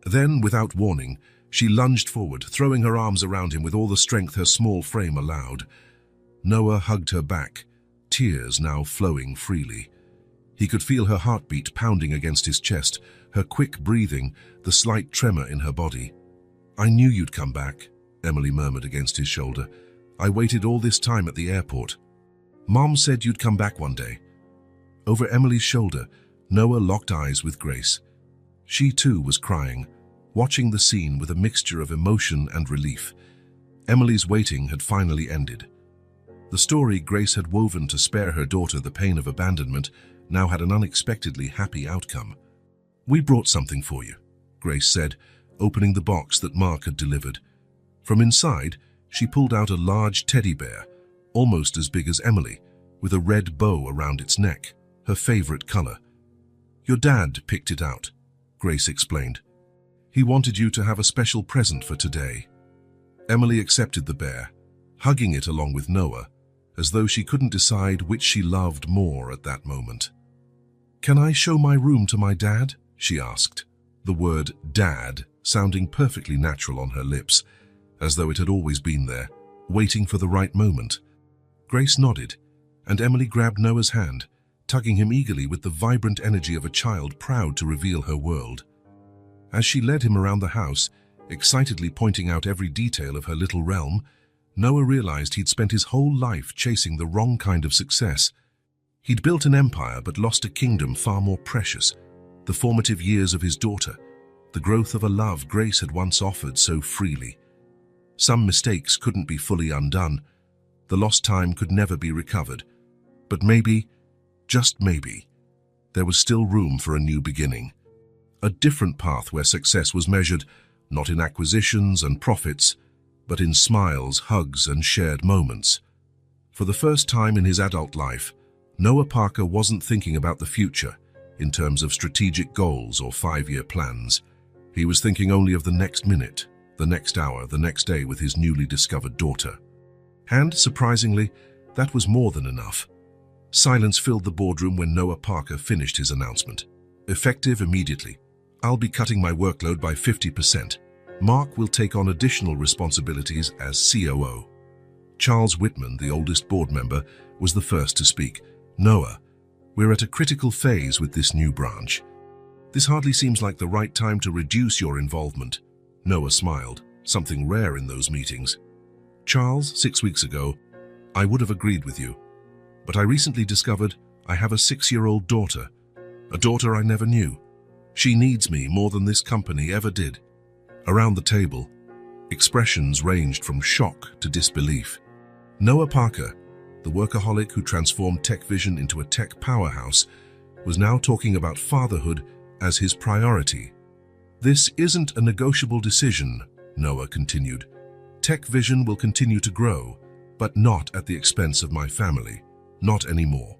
Then, without warning, she lunged forward, throwing her arms around him with all the strength her small frame allowed. Noah hugged her back, tears now flowing freely. He could feel her heartbeat pounding against his chest, her quick breathing, the slight tremor in her body. "I knew you'd come back," Emily murmured against his shoulder. "I waited all this time at the airport. Mom said you'd come back one day." Over Emily's shoulder, Noah locked eyes with Grace. She too was crying, watching the scene with a mixture of emotion and relief. Emily's waiting had finally ended. The story Grace had woven to spare her daughter the pain of abandonment now had an unexpectedly happy outcome. "We brought something for you," Grace said, opening the box that Mark had delivered. From inside, she pulled out a large teddy bear, almost as big as Emily, with a red bow around its neck, her favorite color. "Your dad picked it out," Grace explained. "He wanted you to have a special present for today." Emily accepted the bear, hugging it along with Noah, as though she couldn't decide which she loved more at that moment. "Can I show my room to my dad?" she asked, the word "dad" sounding perfectly natural on her lips, as though it had always been there, waiting for the right moment. Grace nodded, and Emily grabbed Noah's hand, tugging him eagerly with the vibrant energy of a child proud to reveal her world. As she led him around the house, excitedly pointing out every detail of her little realm, Noah realized he'd spent his whole life chasing the wrong kind of success. He'd built an empire but lost a kingdom far more precious, the formative years of his daughter, the growth of a love Grace had once offered so freely. Some mistakes couldn't be fully undone. The lost time could never be recovered. But maybe, just maybe, there was still room for a new beginning. A different path where success was measured, not in acquisitions and profits, but in smiles, hugs, and shared moments. For the first time in his adult life, Noah Parker wasn't thinking about the future in terms of strategic goals or 5-year plans. He was thinking only of the next minute, the next hour, the next day with his newly discovered daughter. And, surprisingly, that was more than enough. Silence filled the boardroom when Noah Parker finished his announcement. Effective immediately. I'll be cutting my workload by 50%. Mark will take on additional responsibilities as COO. Charles Whitman, the oldest board member, was the first to speak. Noah, we're at a critical phase with this new branch. This hardly seems like the right time to reduce your involvement. Noah smiled, something rare in those meetings. Charles, 6 weeks ago, I would have agreed with you. But I recently discovered I have a 6-year-old daughter, a daughter I never knew. She needs me more than this company ever did. Around the table, expressions ranged from shock to disbelief. Noah Parker, the workaholic who transformed Tech Vision into a tech powerhouse, was now talking about fatherhood as his priority. This isn't a negotiable decision, Noah continued. Tech Vision will continue to grow, but not at the expense of my family. Not anymore.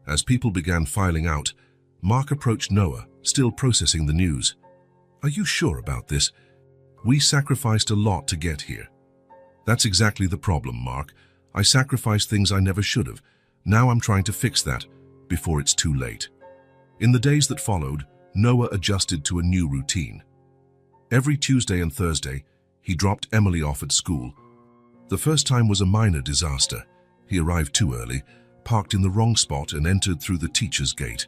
As people began filing out, Mark approached Noah, still processing the news. Are you sure about this? We sacrificed a lot to get here. That's exactly the problem, Mark. I sacrificed things I never should have. Now I'm trying to fix that before it's too late. In the days that followed, Noah adjusted to a new routine. Every Tuesday and Thursday, he dropped Emily off at school. The first time was a minor disaster. He arrived too early, parked in the wrong spot, and entered through the teacher's gate.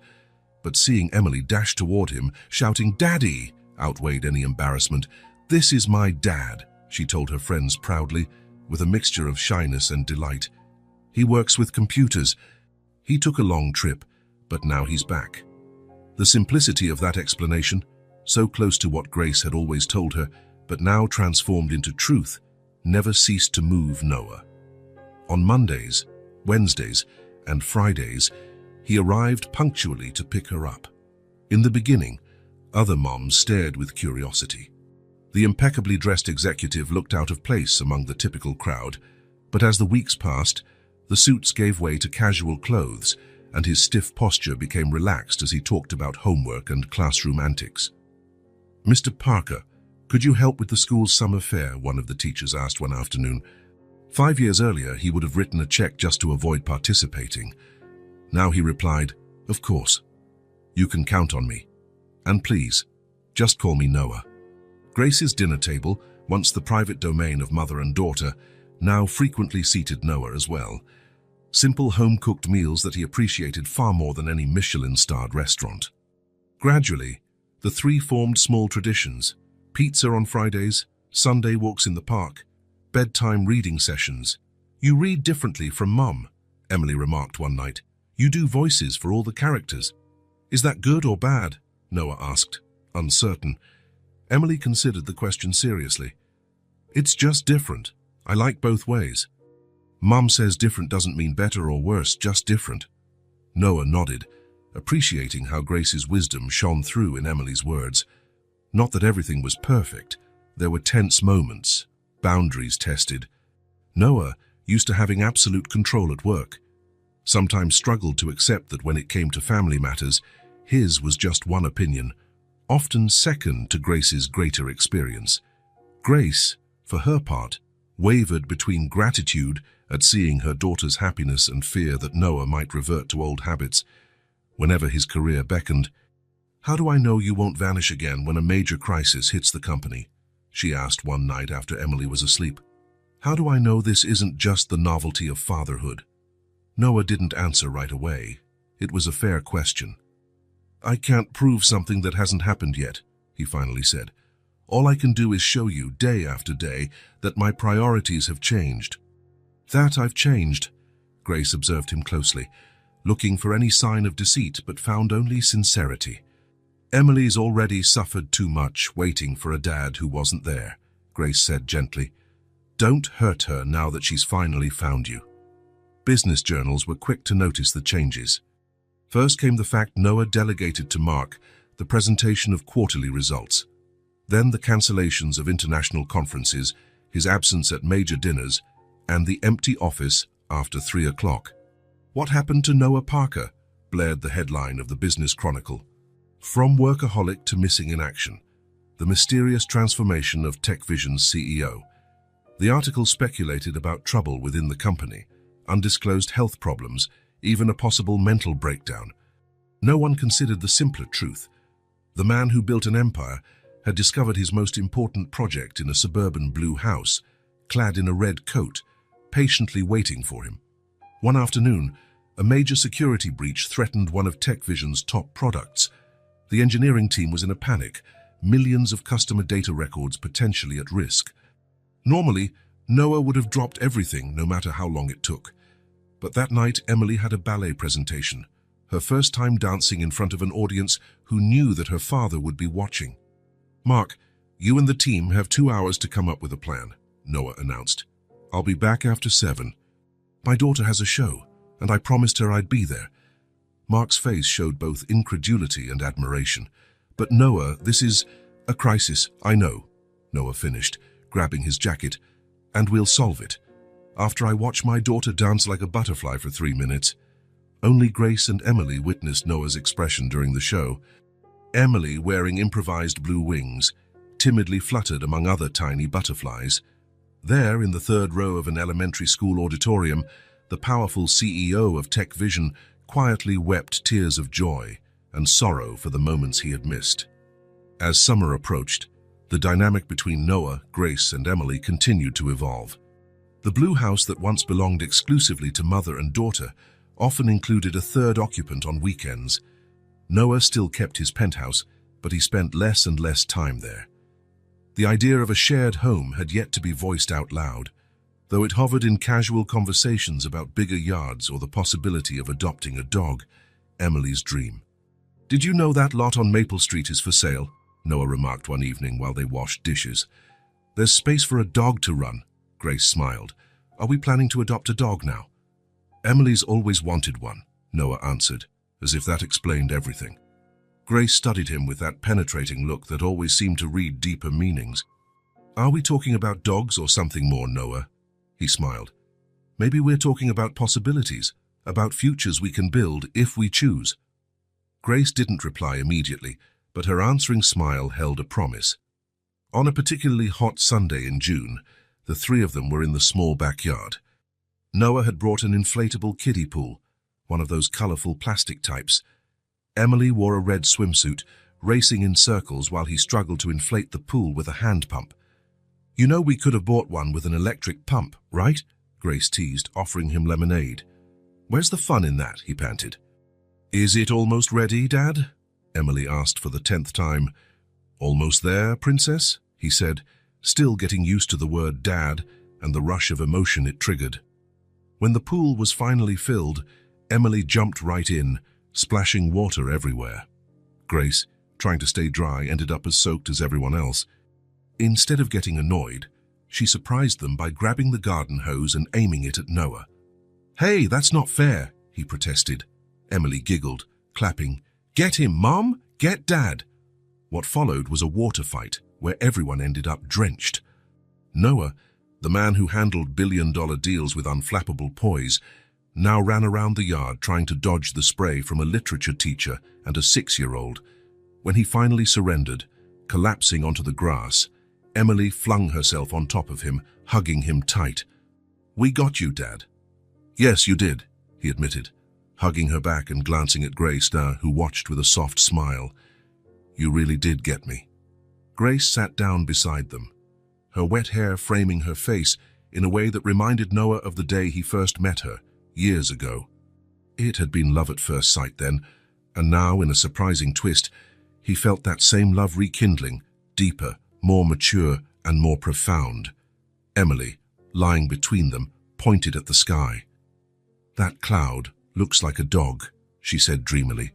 But seeing Emily dash toward him, shouting, "Daddy!" outweighed any embarrassment. "This is my dad," she told her friends proudly, with a mixture of shyness and delight. "He works with computers. He took a long trip, but now he's back." The simplicity of that explanation, so close to what Grace had always told her, but now transformed into truth, never ceased to move Noah. On Mondays, Wednesdays, and Fridays, he arrived punctually to pick her up. In the beginning, other moms stared with curiosity. The impeccably dressed executive looked out of place among the typical crowd, but as the weeks passed, the suits gave way to casual clothes, and his stiff posture became relaxed as he talked about homework and classroom antics. "Mr. Parker, could you help with the school's summer fair?" one of the teachers asked one afternoon. 5 years earlier, he would have written a check just to avoid participating. Now he replied, "Of course. You can count on me. And please, just call me Noah." Grace's dinner table, once the private domain of mother and daughter, now frequently seated Noah as well. Simple home-cooked meals that he appreciated far more than any Michelin-starred restaurant. Gradually, the three formed small traditions: pizza on Fridays, Sunday walks in the park, bedtime reading sessions. "You read differently from Mum," Emily remarked one night. "You do voices for all the characters." "Is that good or bad?" Noah asked, uncertain. Emily considered the question seriously. "It's just different. I like both ways." "Mum says different doesn't mean better or worse, just different." Noah nodded, appreciating how Grace's wisdom shone through in Emily's words. Not that everything was perfect. There were tense moments, boundaries tested. Noah, used to having absolute control at work, sometimes struggled to accept that when it came to family matters, his was just one opinion, often second to Grace's greater experience. Grace, for her part, wavered between gratitude at seeing her daughter's happiness and fear that Noah might revert to old habits. Whenever his career beckoned, "How do I know you won't vanish again when a major crisis hits the company?" she asked one night after Emily was asleep. "How do I know this isn't just the novelty of fatherhood?" Noah didn't answer right away. It was a fair question. "I can't prove something that hasn't happened yet," he finally said. "All I can do is show you, day after day, that my priorities have changed." "That I've changed," Grace observed him closely, looking for any sign of deceit but found only sincerity. "Emily's already suffered too much waiting for a dad who wasn't there," Grace said gently. "Don't hurt her now that she's finally found you." Business journals were quick to notice the changes. First came the fact Noah delegated to Mark the presentation of quarterly results. Then the cancellations of international conferences, his absence at major dinners, and the empty office after 3 o'clock. "What happened to Noah Parker?" blared the headline of the Business Chronicle. From workaholic to missing in action, the mysterious transformation of TechVision's CEO. The article speculated about trouble within the company, undisclosed health problems, even a possible mental breakdown. No one considered the simpler truth. The man who built an empire had discovered his most important project in a suburban blue house, clad in a red coat, patiently waiting for him. One afternoon, a major security breach threatened one of TechVision's top products. The engineering team was in a panic, millions of customer data records potentially at risk. Normally, Noah would have dropped everything, no matter how long it took. But that night, Emily had a ballet presentation, her first time dancing in front of an audience who knew that her father would be watching. "Mark, you and the team have 2 hours to come up with a plan," Noah announced. "I'll be back after 7. My daughter has a show, and I promised her I'd be there." Mark's face showed both incredulity and admiration. "But Noah, this is a crisis, I know," Noah finished, grabbing his jacket, "and we'll solve it. After I watch my daughter dance like a butterfly for 3 minutes." Only Grace and Emily witnessed Noah's expression during the show. Emily, wearing improvised blue wings, timidly fluttered among other tiny butterflies. There, in the third row of an elementary school auditorium, the powerful CEO of TechVision quietly wept tears of joy and sorrow for the moments he had missed. As summer approached, the dynamic between Noah, Grace, and Emily continued to evolve. The blue house that once belonged exclusively to mother and daughter often included a third occupant on weekends. Noah still kept his penthouse, but he spent less and less time there. The idea of a shared home had yet to be voiced out loud, though it hovered in casual conversations about bigger yards or the possibility of adopting a dog, Emily's dream. "Did you know that lot on Maple Street is for sale?" Noah remarked one evening while they washed dishes. "There's space for a dog to run," Grace smiled. "Are we planning to adopt a dog now?" "Emily's always wanted one," Noah answered, as if that explained everything. Grace studied him with that penetrating look that always seemed to read deeper meanings. "Are we talking about dogs or something more, Noah?" He smiled. "Maybe we're talking about possibilities, about futures we can build if we choose." Grace didn't reply immediately, but her answering smile held a promise. On a particularly hot Sunday in June, the three of them were in the small backyard. Noah had brought an inflatable kiddie pool, one of those colorful plastic types. Emily wore a red swimsuit, racing in circles while he struggled to inflate the pool with a hand pump. "You know we could have bought one with an electric pump, right?" Grace teased, offering him lemonade. "Where's the fun in that?" he panted. "Is it almost ready, Dad?" Emily asked for the 10th time. "Almost there, Princess?" he said, still getting used to the word Dad and the rush of emotion it triggered. When the pool was finally filled, Emily jumped right in, splashing water everywhere. Grace, trying to stay dry, ended up as soaked as everyone else. Instead of getting annoyed, she surprised them by grabbing the garden hose and aiming it at Noah. "Hey, that's not fair," he protested. Emily giggled, clapping. "Get him, Mom! Get Dad!" What followed was a water fight, where everyone ended up drenched. Noah, the man who handled billion-dollar deals with unflappable poise, now ran around the yard trying to dodge the spray from a literature teacher and a 6-year-old. When he finally surrendered, collapsing onto the grass, Emily flung herself on top of him, hugging him tight. "We got you, Dad." "Yes, you did," he admitted, hugging her back and glancing at Grace now, who watched with a soft smile. "You really did get me." Grace sat down beside them, her wet hair framing her face in a way that reminded Noah of the day he first met her, years ago. It had been love at first sight then, and now, in a surprising twist, he felt that same love rekindling, deeper, more mature, and more profound. Emily, lying between them, pointed at the sky. "That cloud looks like a dog," she said dreamily.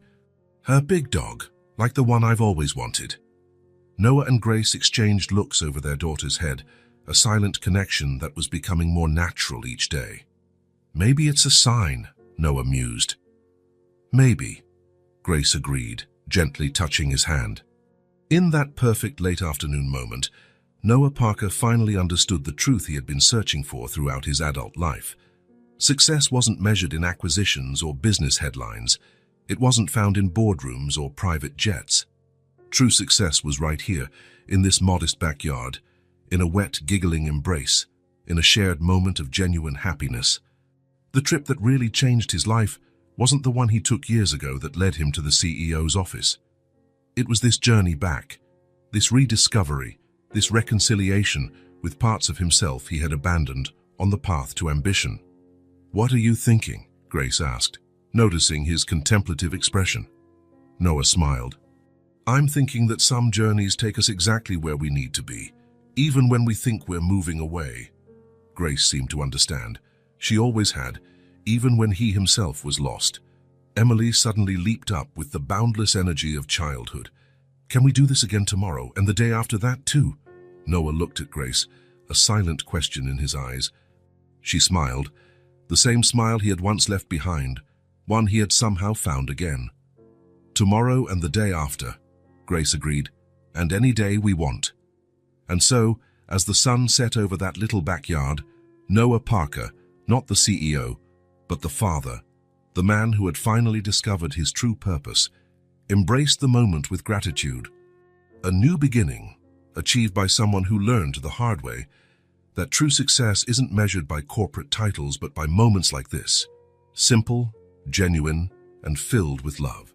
"Her big dog, like the one I've always wanted." Noah and Grace exchanged looks over their daughter's head, a silent connection that was becoming more natural each day. "Maybe it's a sign," Noah mused. "Maybe," Grace agreed, gently touching his hand. In that perfect late afternoon moment, Noah Parker finally understood the truth he had been searching for throughout his adult life. Success wasn't measured in acquisitions or business headlines. It wasn't found in boardrooms or private jets. True success was right here, in this modest backyard, in a wet, giggling embrace, in a shared moment of genuine happiness. The trip that really changed his life wasn't the one he took years ago that led him to the CEO's office. It was this journey back, this rediscovery, this reconciliation with parts of himself he had abandoned on the path to ambition. "What are you thinking?" Grace asked, noticing his contemplative expression. Noah smiled. "I'm thinking that some journeys take us exactly where we need to be, even when we think we're moving away." Grace seemed to understand. She always had, even when he himself was lost. Emily suddenly leaped up with the boundless energy of childhood. "Can we do this again tomorrow, and the day after that too?" Noah looked at Grace, a silent question in his eyes. She smiled, the same smile he had once left behind, one he had somehow found again. "Tomorrow and the day after," Grace agreed, "and any day we want." And so, as the sun set over that little backyard, Noah Parker, not the CEO, but the father, the man who had finally discovered his true purpose, embraced the moment with gratitude. A new beginning, achieved by someone who learned the hard way that true success isn't measured by corporate titles but by moments like this, simple, genuine, and filled with love.